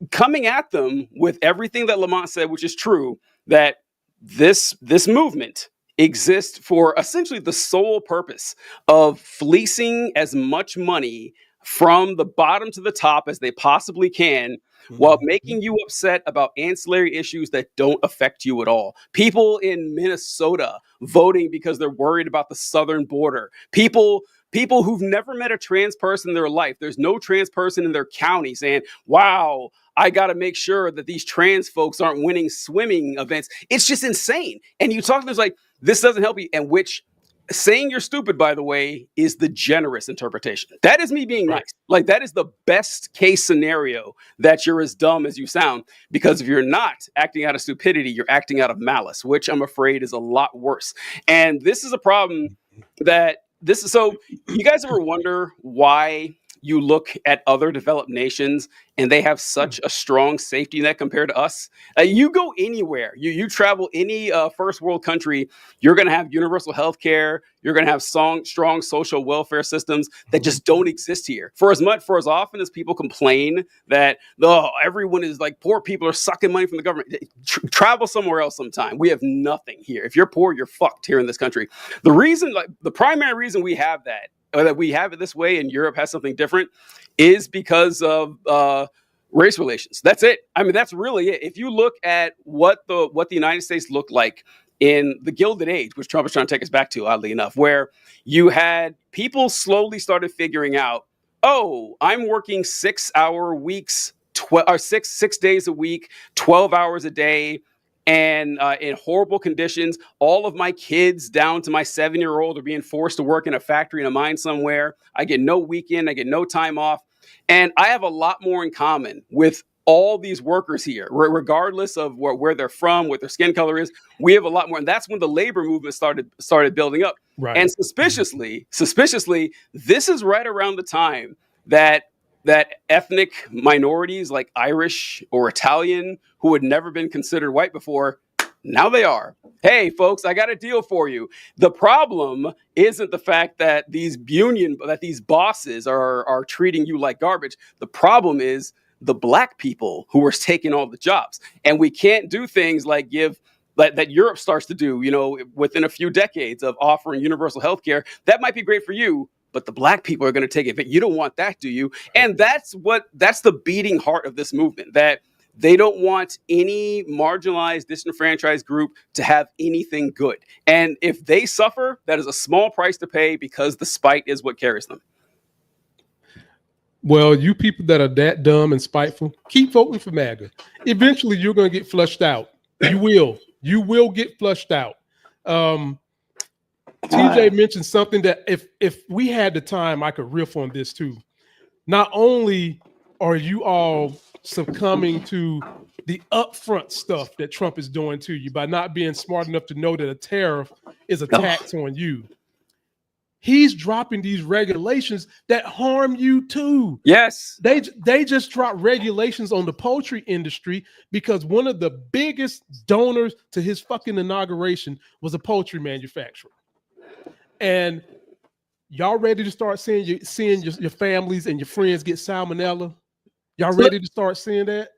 coming at them with everything that Lamont said, which is true, that this movement exists for essentially the sole purpose of fleecing as much money from the bottom to the top as they possibly can, while making you upset about ancillary issues that don't affect you at all. People in Minnesota voting because they're worried about the southern border. People who've never met a trans person in their life. There's no trans person in their county saying, wow, I got to make sure that these trans folks aren't winning swimming events. It's just insane. And you talk to them like, this doesn't help you. And which, saying you're stupid, by the way, is the generous interpretation. That is me being nice. Like, that is the best case scenario, that you're as dumb as you sound. Because if you're not acting out of stupidity, you're acting out of malice, which I'm afraid is a lot worse. And this is a problem so you guys ever wonder why you look at other developed nations and they have such a strong safety net compared to us? You go anywhere, you travel any first world country, you're going to have universal health care. You're going to have strong social welfare systems that just don't exist here. For as often as people complain that everyone is like, poor people are sucking money from the government, travel somewhere else sometime. We have nothing here. If you're poor, you're fucked here in this country. The primary reason we have that, or that we have it this way and Europe has something different, is because of race relations. That's it. I mean, that's really it. If you look at what the United States looked like in the Gilded Age, which Trump is trying to take us back to, oddly enough, where you had people slowly started figuring out, oh, I'm working 6-hour weeks, 6 days a week, 12 hours a day, and in horrible conditions. All of my kids, down to my 7-year-old, are being forced to work in a factory in a mine somewhere. I get no weekend. I get no time off. And I have a lot more in common with all these workers here, regardless of where they're from, what their skin color is. We have a lot more. And that's when the labor movement started building up. Right. And suspiciously, this is right around the time that ethnic minorities like Irish or Italian, who had never been considered white before, now they are. Hey, folks, I got a deal for you. The problem isn't the fact that these bosses are treating you like garbage. The problem is the black people who are taking all the jobs. And we can't do things like that Europe starts to do, within a few decades of offering universal health care. That might be great for you, but the black people are going to take it. But you don't want that, do you? And that's the beating heart of this movement, that they don't want any marginalized, disenfranchised group to have anything good. And if they suffer, that is a small price to pay, because the spite is what carries them. Well, you people that are that dumb and spiteful, keep voting for MAGA. Eventually, you're going to get flushed out. You will. You will get flushed out. TJ mentioned something that if we had the time, I could riff on this too. Not only are you all succumbing to the upfront stuff that Trump is doing to you by not being smart enough to know that a tariff is a tax on you, he's dropping these regulations that harm you too. Yes. They just dropped regulations on the poultry industry because one of the biggest donors to his fucking inauguration was a poultry manufacturer. And y'all ready to start seeing your families and your friends get salmonella? Y'all ready to start seeing that?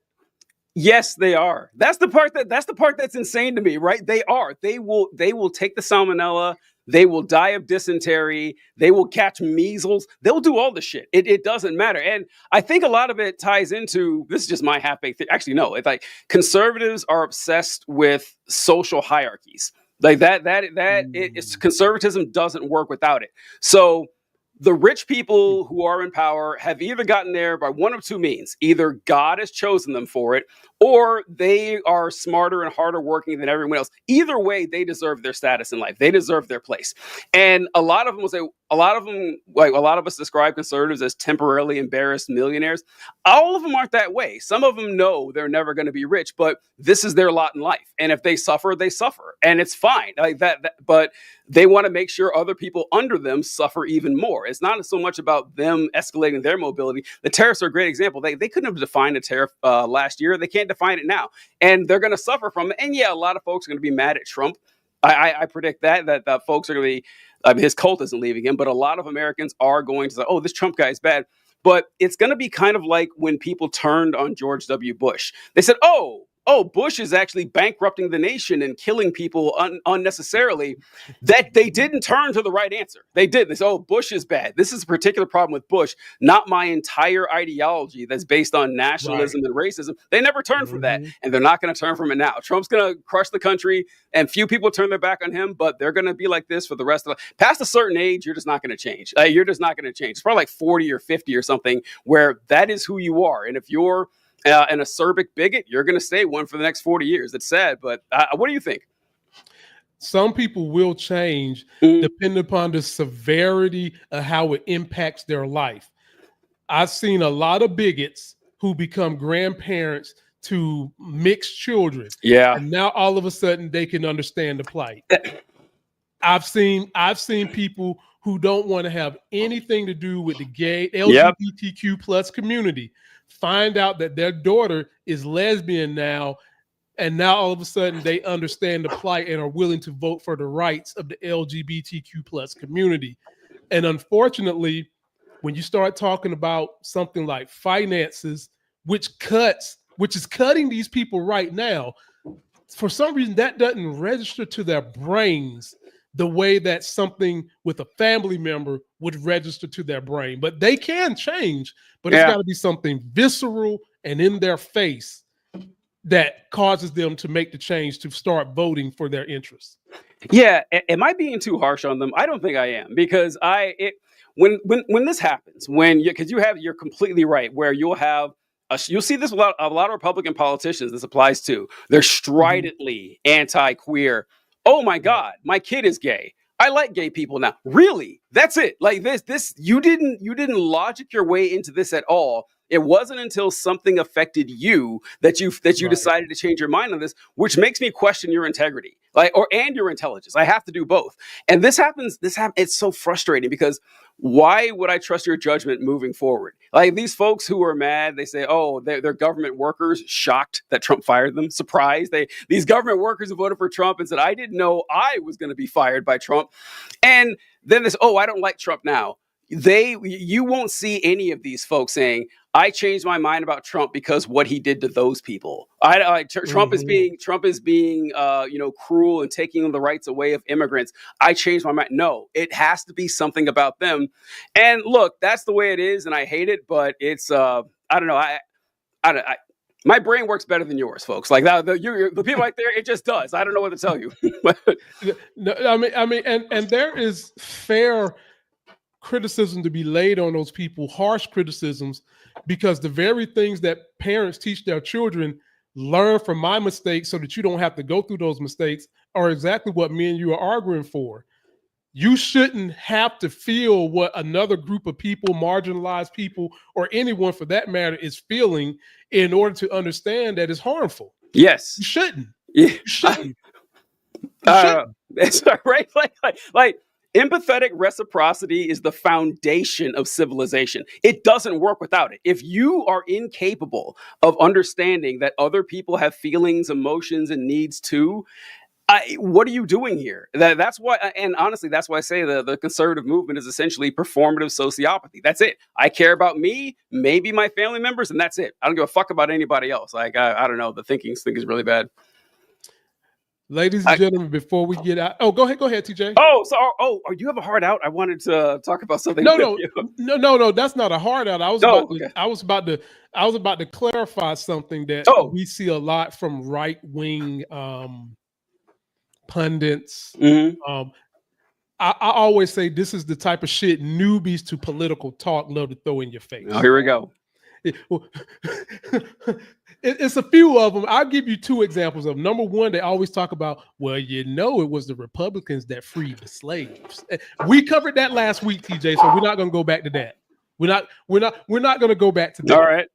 Yes, they are. That's the part that's insane to me, right? They are. They will take the salmonella. They will die of dysentery. They will catch measles. They'll do all the shit. It doesn't matter. And I think a lot of it ties into, this is just my half-baked thing. Actually, no, it's like conservatives are obsessed with social hierarchies. Like it's conservatism doesn't work without it. So the rich people who are in power have either gotten there by one of two means. Either God has chosen them for it, or they are smarter and harder working than everyone else. Either way, they deserve their status in life. They deserve their place. And a lot of them will say, a lot of us describe conservatives as temporarily embarrassed millionaires. All of them aren't that way. Some of them know they're never going to be rich, but this is their lot in life. And if they suffer, they suffer. And it's fine. Like that, but they want to make sure other people under them suffer even more. It's not so much about them escalating their mobility. The tariffs are a great example. They couldn't have defined a tariff last year. They can't define it now. And they're going to suffer from it. And yeah, a lot of folks are going to be mad at Trump. I predict that folks are going to be, his cult isn't leaving him, but a lot of Americans are going to say, oh, this Trump guy is bad. But it's going to be kind of like when people turned on George W. Bush. They said, oh, Bush is actually bankrupting the nation and killing people unnecessarily. That they didn't turn to the right answer. They did. They said, oh, Bush is bad. This is a particular problem with Bush, not my entire ideology that's based on nationalism and racism. They never turned from that, and they're not going to turn from it now. Trump's going to crush the country, and few people turn their back on him, but they're going to be like this for the rest of life. Past a certain age, you're just not going to change. You're just not going to change. It's probably like 40 or 50 or something, where that is who you are. And if you're an acerbic bigot, you're going to stay one for the next 40 years. It's sad, but what do you think? Some people will change depending upon the severity of how it impacts their life. I've seen a lot of bigots who become grandparents to mixed children. Yeah. And now all of a sudden they can understand the plight. I've seen people who don't want to have anything to do with the gay LGBTQ plus community find out that their daughter is lesbian now, and now all of a sudden they understand the plight and are willing to vote for the rights of the LGBTQ plus community. And unfortunately, when you start talking about something like finances, which is cutting these people right now, for some reason that doesn't register to their brains the way that something with a family member would register to their brain. But they can change, but it's got to be something visceral and in their face that causes them to make the change to start voting for their interests. Yeah, am I being too harsh on them? I don't think I am, because when this happens, because you're completely right, where you'll see this with a lot of Republican politicians. This applies to. They're stridently anti-queer. Oh my God, my kid is gay. I like gay people now. Really? That's it. Like this. You didn't logic your way into this at all. It wasn't until something affected you that you decided to change your mind on this, which makes me question your integrity, and your intelligence. I have to do both. And this happens. It's so frustrating, because why would I trust your judgment moving forward? Like, these folks who are mad, they say, oh, they're government workers, shocked that Trump fired them, surprised. These government workers who voted for Trump and said, I didn't know I was going to be fired by Trump. And then this, I don't like Trump now. You won't see any of these folks saying, I changed my mind about Trump because what he did to those people. Trump is being cruel and taking the rights away of immigrants. I changed my mind. No, it has to be something about them. And look, that's the way it is, and I hate it. But it's I don't know. My brain works better than yours, folks. Like that, the people right there, it just does. I don't know what to tell you. No, I mean, and there is fair criticism to be laid on those people, harsh criticisms, because the very things that parents teach their children, learn from my mistakes so that you don't have to go through those mistakes, are exactly what me and you are arguing for. You shouldn't have to feel what another group of people, marginalized people, or anyone for that matter, is feeling in order to understand that it's harmful. Yes. You shouldn't. Yeah. You shouldn't. That's right. Like empathetic reciprocity is the foundation of civilization. It doesn't work without it. If you are incapable of understanding that other people have feelings, emotions, and needs too, what are you doing here? That's why, and honestly, that's why I say the conservative movement is essentially performative sociopathy. That's it. I care about me, maybe my family members, and that's it. I don't give a fuck about anybody else. Like, I don't know. The thinking is really bad. Ladies and gentlemen, before we get out, go ahead, TJ. Oh, you have a hard out? I wanted to talk about something. No, that's not a hard out. I was about to clarify something that we see a lot from right wing pundits. Mm-hmm. I always say this is the type of shit newbies to political talk love to throw in your face. Oh, here we go. It's a few of them. I'll give you two examples of them. Number one, they always talk about, well, it was the Republicans that freed the slaves. We covered that last week, TJ, so we're not going to go back to that. We're not going to go back to that. All right.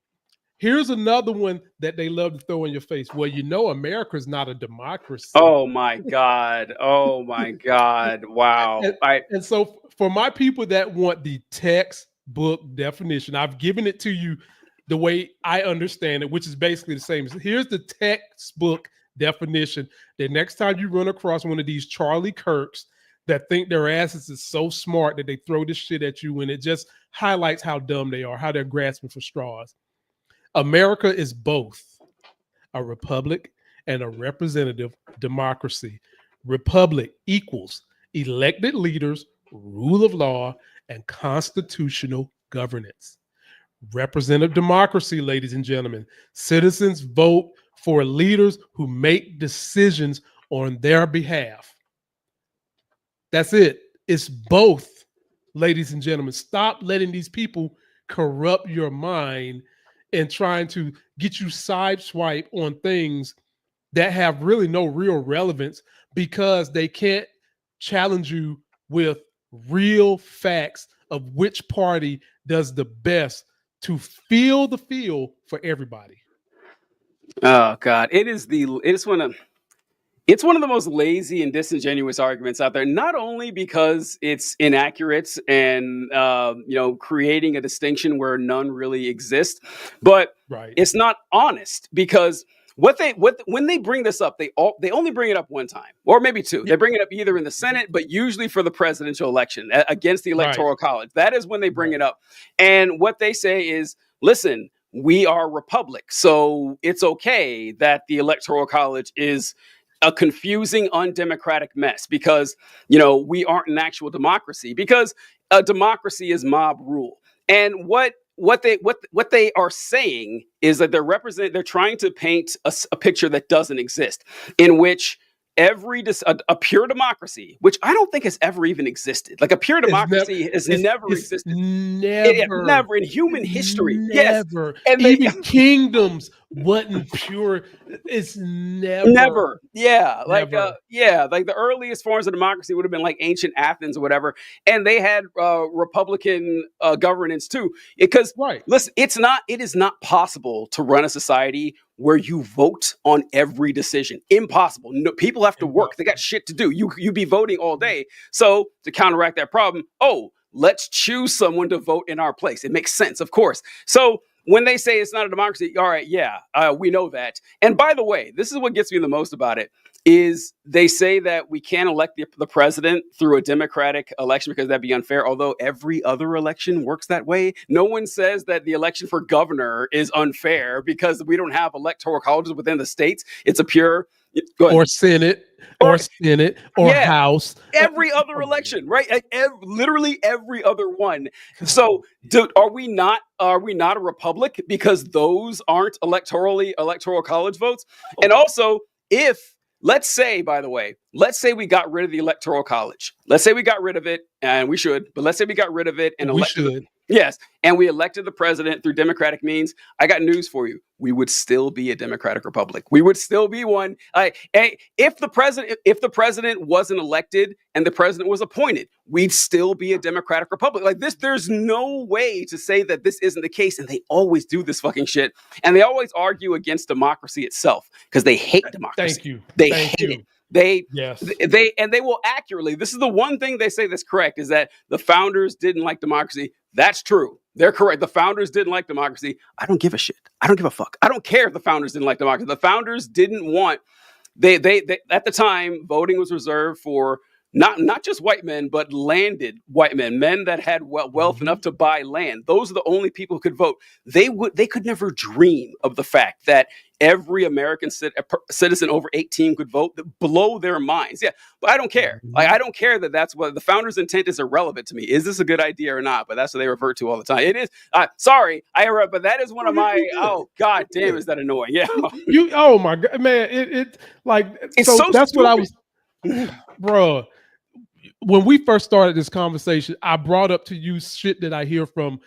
Here's another one that they love to throw in your face. Well, America's not a democracy. Oh my God. Wow. And so for my people that want the textbook definition, I've given it to you the way I understand it, which is basically the same. Here's the textbook definition. The next time you run across one of these Charlie Kirks that think their asses is so smart that they throw this shit at you, and it just highlights how dumb they are, how they're grasping for straws. America is both a republic and a representative democracy. Republic equals elected leaders, rule of law, and constitutional governance. Representative democracy, ladies and gentlemen, citizens vote for leaders who make decisions on their behalf. That's it. It's both, ladies and gentlemen. Stop letting these people corrupt your mind and trying to get you sideswipe on things that have really no real relevance, because they can't challenge you with real facts of which party does the best to feel the feel for everybody. Oh God, it's one of the most lazy and disingenuous arguments out there. Not only because it's inaccurate and creating a distinction where none really exists, but It's not honest, because when they bring this up, they only bring it up one time, or maybe two. They bring it up either in the Senate, but usually for the presidential election against the Electoral College. That is when they bring it up. And what they say is, listen, we are a republic, so it's okay that the Electoral College is a confusing, undemocratic mess, because, we aren't an actual democracy, because a democracy is mob rule. And what what they are saying is that they're trying to paint a picture that doesn't exist, in which a pure democracy, which I don't think has ever even existed. Like a pure democracy has never existed. Never in human history. Never. Yes. And even kingdoms wasn't pure. It's never. Yeah. Like Never. like the earliest forms of democracy would have been like ancient Athens or whatever. And they had Republican governance too. Because listen, it is not possible to run a society where you vote on every decision. Impossible. No, people have to work. They got shit to do. You be voting all day. So to counteract that problem, let's choose someone to vote in our place. It makes sense, of course. So when they say it's not a democracy, all right, we know that. And by the way, this is what gets me the most about it, is they say that we can't elect the president through a democratic election because that'd be unfair, although every other election works that way. No one says that the election for governor is unfair because we don't have electoral colleges within the states. It's a pure... Or Senate, or House. Every other election, right? Like literally every other one. So are we not a republic because those aren't electoral college votes? And also, let's say we got rid of the electoral college. Let's say we got rid of it, and we should, but let's say we got rid of it and Yes, and we elected the president through democratic means. I got news for you. We would still be a democratic republic. We would still be one. If the president wasn't elected and the president was appointed, we'd still be a democratic republic. Like this, there's no way to say that this isn't the case. And they always do this fucking shit. And they always argue against democracy itself because they hate democracy. Thank you. They hate it. They will accurately. This is the one thing they say that's correct, is that the founders didn't like democracy. That's true. They're correct. The founders didn't like democracy. I don't give a shit. I don't give a fuck. I don't care if the founders didn't like democracy. The founders didn't want. They at the time, voting was reserved for not just white men, but landed white men that had wealth enough to buy land. Those are the only people who could vote. They could never dream of the fact that every American citizen over 18 could vote. That blow their minds. Yeah, but I don't care. Like I don't care that's what the founders' intent is irrelevant to me. Is this a good idea or not? But that's what they revert to all the time. It is. Sorry, but that is one of my. Oh God damn, is that annoying? Yeah. Oh my God, man! It's so that's stupid. what I was, bro. When we first started this conversation, I brought up to you shit that I hear from,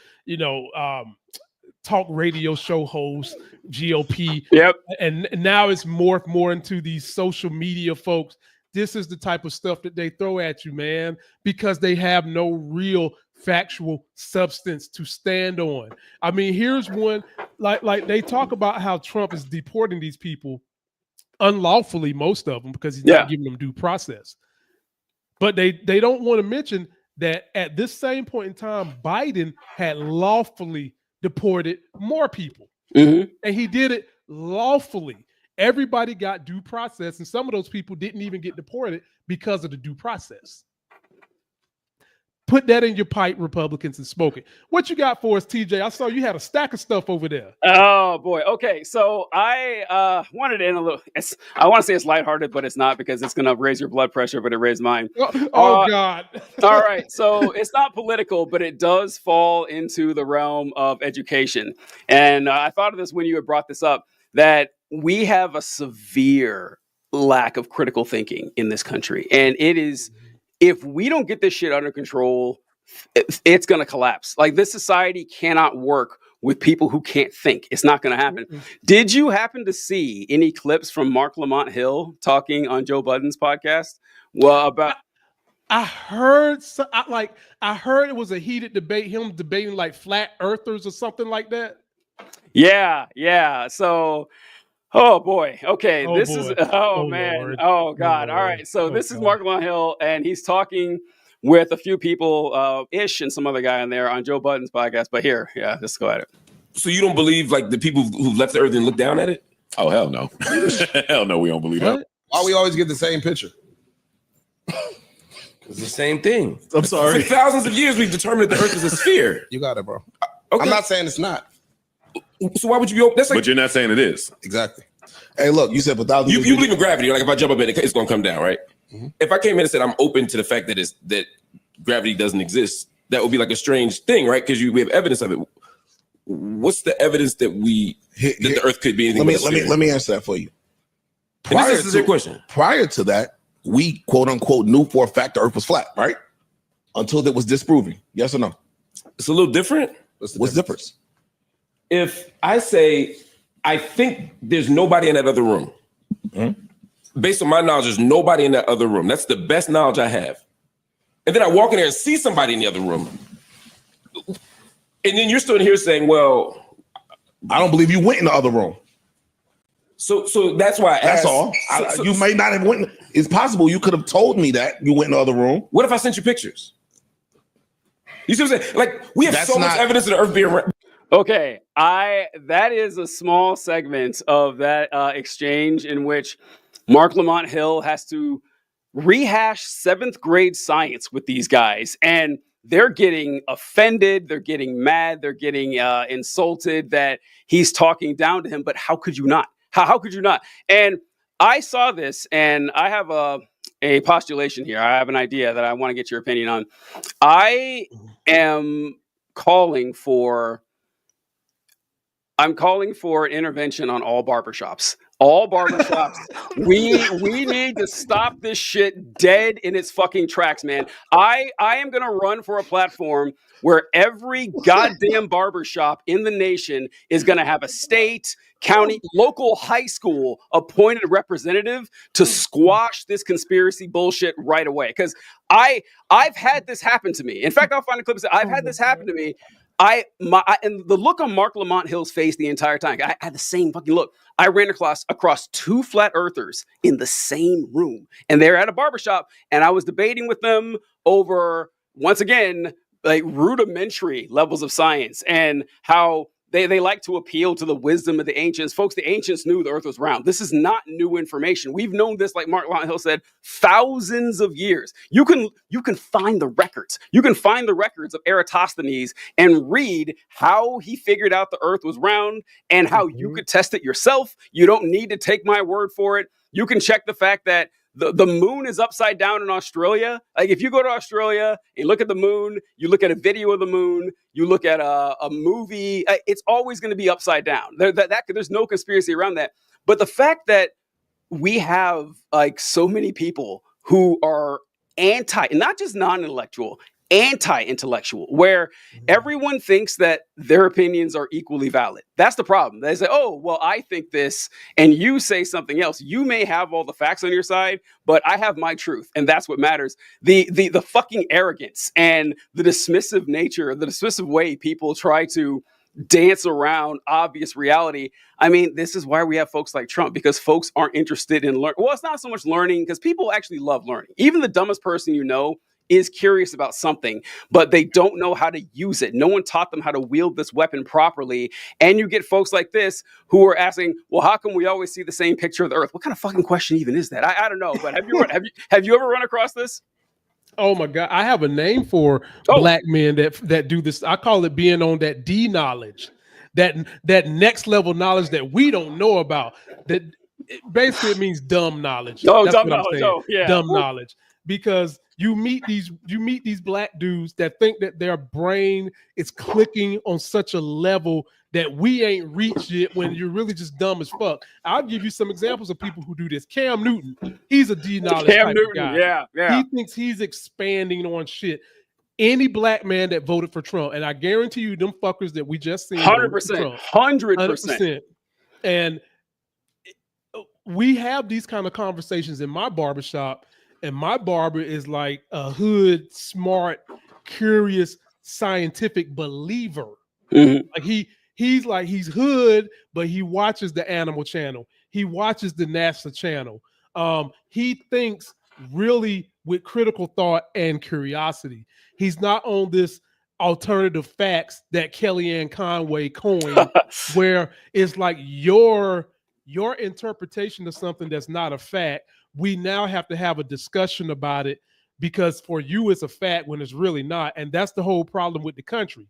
talk radio show hosts, GOP. Yep. And now it's morphed more into these social media folks. This is the type of stuff that they throw at you, man, because they have no real factual substance to stand on. I mean, here's one, like they talk about how Trump is deporting these people unlawfully, most of them, because he's not giving them due process. But they don't want to mention that at this same point in time, Biden had lawfully deported more people. Mm-hmm. And he did it lawfully. Everybody got due process, and some of those people didn't even get deported because of the due process. Put that in your pipe, Republicans, and smoke it. What you got for us, TJ? I saw you had a stack of stuff over there. Oh boy. Okay, so I wanted to end a little. I want to say it's lighthearted, but it's not, because it's going to raise your blood pressure, but it raised mine. Oh God. All right, so it's not political, but it does fall into the realm of education. And I thought of this when you had brought this up, that we have a severe lack of critical thinking in this country, and it is. If we don't get this shit under control, it's going to collapse. Like, this society cannot work with people who can't think. It's not going to happen. Mm-hmm. Did you happen to see any clips from Mark Lamont Hill talking on Joe Budden's podcast? Well, about I heard it was a heated debate, him debating like flat earthers or something like that. Yeah. So. Oh boy. Okay. Oh, this boy. is. Man. Lord. Oh God. Oh, all right. So this God. is Mark Lamont Hill, and he's talking with a few people, Ish and some other guy in there on Joe Budden's podcast. But here, let's go at it. So you don't believe like the people who left the earth and looked down at it? Oh hell no. Hell no, we don't believe that. Why we always get the same picture? It's the same thing. I'm sorry. For thousands of years, we've determined that the earth is a sphere. You got it, bro. Okay. I'm not saying it's not. So why would you be open? That's like, but you're not saying it is. Exactly. Hey, look, you said for thousands. You believe in gravity. Like if I jump up in it, it's going to come down, right? Mm-hmm. If I came in and said I'm open to the fact that gravity doesn't exist, that would be like a strange thing, right? Because we have evidence of it. what's the evidence that that the Earth could be anything? Let me answer that for you. This is your question. Prior to that, we quote unquote knew for a fact the Earth was flat, right? Until it was disproven. Yes or no? It's a little different. What's the difference? If I say I think there's nobody in that other room, based on my knowledge, there's nobody in that other room. That's the best knowledge I have. And then I walk in there and see somebody in the other room. And then you're still in here saying, well, I don't believe you went in the other room. So that's why I That's asked. all. You may not have went. It's possible you could have told me that you went in the other room. What if I sent you pictures? You see what I'm saying? Like, we have so much evidence of the Earth being around. Okay, that is a small segment of that exchange in which Mark Lamont Hill has to rehash 7th grade science with these guys, and they're getting offended, they're getting mad, they're getting insulted that he's talking down to him. But how could you not? How could you not? And I saw this, and I have a postulation here. I have an idea that I want to get your opinion on. I am calling for an intervention on all barbershops. All barbershops. we need to stop this shit dead in its fucking tracks, man. I am gonna run for a platform where every goddamn barbershop in the nation is gonna have a state, county, local high school appointed representative to squash this conspiracy bullshit right away. Because I've had this happen to me. In fact, I'll find a clip and say, I've had this happen to me. And the look on Mark Lamont Hill's face the entire time, I had the same fucking look. I ran across 2 flat earthers in the same room, and they're at a barbershop, and I was debating with them over, once again, like rudimentary levels of science and how they like to appeal to the wisdom of the ancients. Folks, the ancients knew the earth was round. This is not new information. We've known this, like Mark Lamont Hill said, thousands of years. You can find the records. You can find the records of Eratosthenes and read how he figured out the earth was round and how you could test it yourself. You don't need to take my word for it. You can check the fact that the moon is upside down in Australia. Like, if you go to Australia and look at the moon, you look at a video of the moon, you look at a movie, it's always going to be upside down. There's no conspiracy around that. But the fact that we have like so many people who are not just non-intellectual, anti-intellectual, where everyone thinks that their opinions are equally valid. That's the problem. They say, oh, well, I think this, and you say something else. You may have all the facts on your side, but I have my truth, and that's what matters. The fucking arrogance and the dismissive nature, the dismissive way people try to dance around obvious reality. I mean, this is why we have folks like Trump, because folks aren't interested in learning. Well, it's not so much learning, because people actually love learning. Even the dumbest person you know is curious about something, but they don't know how to use it. No one taught them how to wield this weapon properly. And you get folks like this who are asking, well, how come we always see the same picture of the earth? What kind of fucking question even is that? I don't know, but have you ever run across this? Oh my God. I have a name for black men that do this. I call it being on that D knowledge, that next level knowledge that we don't know about. That basically it means dumb knowledge. Oh, That's dumb what I'm knowledge. saying. Oh, yeah. Dumb knowledge. Because you meet these black dudes that think that their brain is clicking on such a level that we ain't reached it, when you're really just dumb as fuck. I'll give you some examples of people who do this. Cam Newton, he's a D knowledge type of guy. Yeah. He thinks he's expanding on shit. Any black man that voted for Trump, and I guarantee you, them fuckers that we just seen, 100%. And we have these kind of conversations in my barbershop. And my barber is like a hood, smart, curious, scientific believer. Like he's hood, but he watches the Animal Channel. He watches the NASA channel. He thinks really with critical thought and curiosity. He's not on this alternative facts that Kellyanne Conway coined, where it's like your interpretation of something that's not a fact. We now have to have a discussion about it, because for you it's a fact when it's really not. And that's the whole problem with the country.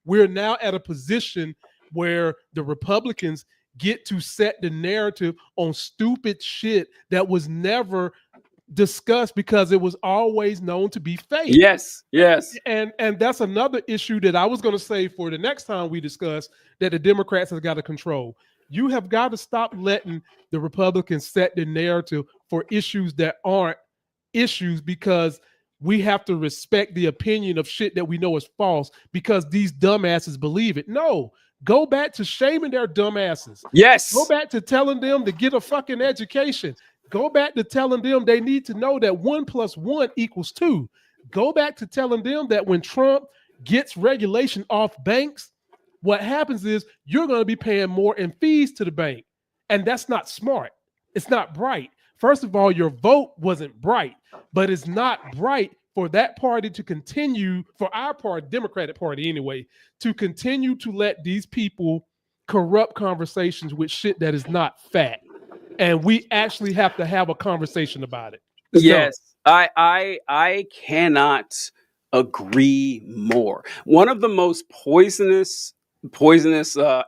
We're now at a position where the Republicans get to set the narrative on stupid shit that was never discussed because it was always known to be fake. Yes, yes. And that's another issue that I was going to say for the next time we discuss that the Democrats have got to control. You have got to stop letting the Republicans set the narrative for issues that aren't issues, because we have to respect the opinion of shit that we know is false because these dumbasses believe it. No, go back to shaming their dumbasses. Yes. Go back to telling them to get a fucking education. Go back to telling them they need to know that 1 + 1 = 2. Go back to telling them that when Trump gets regulation off banks, what happens is you're going to be paying more in fees to the bank. And that's not smart. It's not bright. First of all, your vote wasn't bright, but it's not bright for that party to continue, for our party, Democratic Party anyway, to continue to let these people corrupt conversations with shit that is not fact. And we actually have to have a conversation about it. Yes, I cannot agree more. One of the most poisonous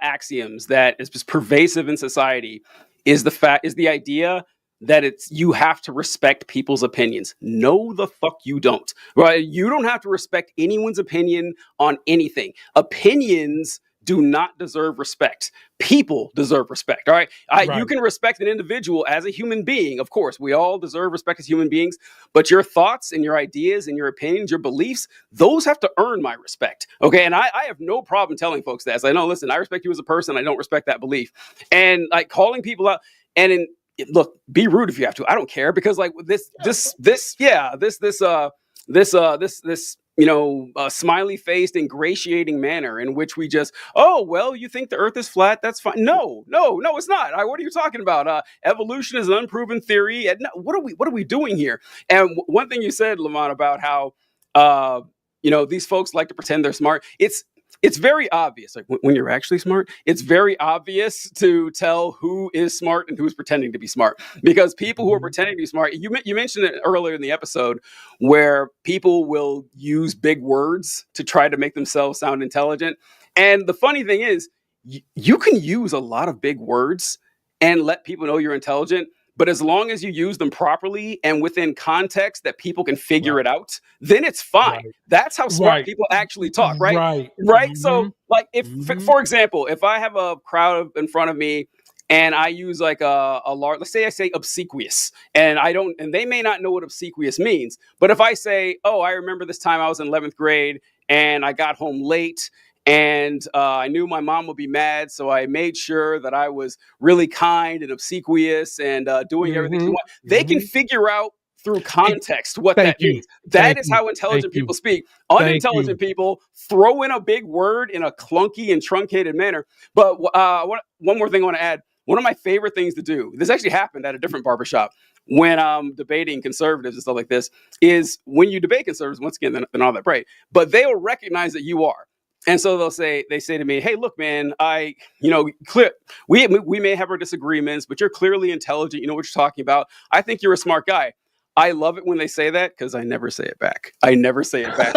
axioms that is just pervasive in society is the idea that you have to respect people's opinions. No, the fuck you don't. Right? You don't have to respect anyone's opinion on anything. Opinions do not deserve respect. People deserve respect. All right. You can respect an individual as a human being. Of course, we all deserve respect as human beings, but your thoughts and your ideas and your opinions, your beliefs, those have to earn my respect. Okay. And I have no problem telling folks that. So, no, listen, I respect you as a person. I don't respect that belief. And like calling people out and look, be rude if you have to. I don't care, because like this smiley faced, ingratiating manner in which we just, oh, well, you think the earth is flat? That's fine. No, it's not. What are you talking about? Evolution is an unproven theory. And what are we doing here? And one thing you said, Lamont, about how, these folks like to pretend they're smart. It's very obvious, like when you're actually smart, it's very obvious to tell who is smart and who's pretending to be smart. Because people who are pretending to be smart, you mentioned it earlier in the episode, where people will use big words to try to make themselves sound intelligent. And the funny thing is, you can use a lot of big words and let people know you're intelligent. But as long as you use them properly and within context that people can figure it out, then it's fine. That's how smart people actually talk, right? Right. Mm-hmm. So, like, for example, if I have a crowd in front of me and I use like a large, let's say I say obsequious, and they may not know what obsequious means. But if I say, oh, I remember this time I was in 11th grade and I got home late, and I knew my mom would be mad, so I made sure that I was really kind and obsequious and doing everything she wanted. They can figure out through context what that means. That is how intelligent people speak. Unintelligent people throw in a big word in a clunky and truncated manner. But one more thing I want to add. One of my favorite things to do, this actually happened at a different barbershop when I'm debating conservatives and stuff like this, is when you debate conservatives, once again, they're not that bright, but they will recognize that you are. And so they say to me, hey, look, man, we may have our disagreements, but you're clearly intelligent. You know what you're talking about. I think you're a smart guy. I love it when they say that, because I never say it back. I never say it back.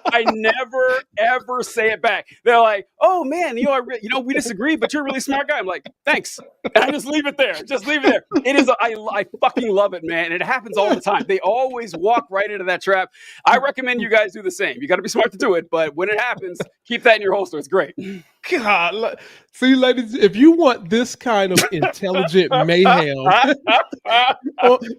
I never, ever say it back. They're like, oh, man, we disagree, but you're a really smart guy. I'm like, thanks. And I just leave it there. It is, I fucking love it, man. And it happens all the time. They always walk right into that trap. I recommend you guys do the same. You got to be smart to do it. But when it happens, keep that in your holster. It's great. God, see, ladies, if you want this kind of intelligent mayhem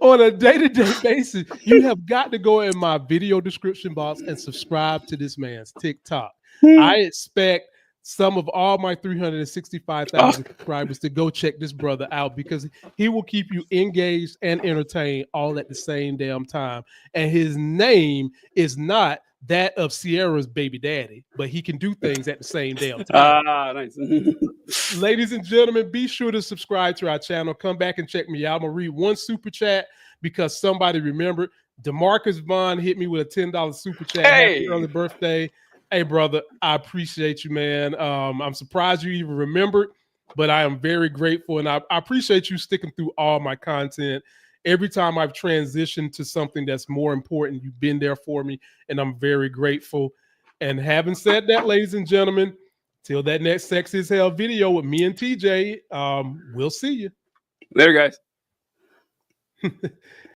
on a day-to-day basis, you have got to go in my video description box and subscribe to this man's TikTok. I expect some of all my 365,000 subscribers to go check this brother out, because he will keep you engaged and entertained all at the same damn time. And his name is not that of Sierra's baby daddy, but he can do things at the same damn time. Nice. Ladies and gentlemen, be sure to subscribe to our channel. Come back and check me out. I'm gonna read one super chat because somebody remembered. DeMarcus Vaughn hit me with a $10 super chat. Hey. Happy early birthday. Hey, brother, I appreciate you, man. I'm surprised you even remembered, but I am very grateful, and I appreciate you sticking through all my content. Every time I've transitioned to something that's more important, you've been there for me, and I'm very grateful. And having said that, ladies and gentlemen, till that next Sexy as Hell video with me and TJ, we'll see you. Later, guys.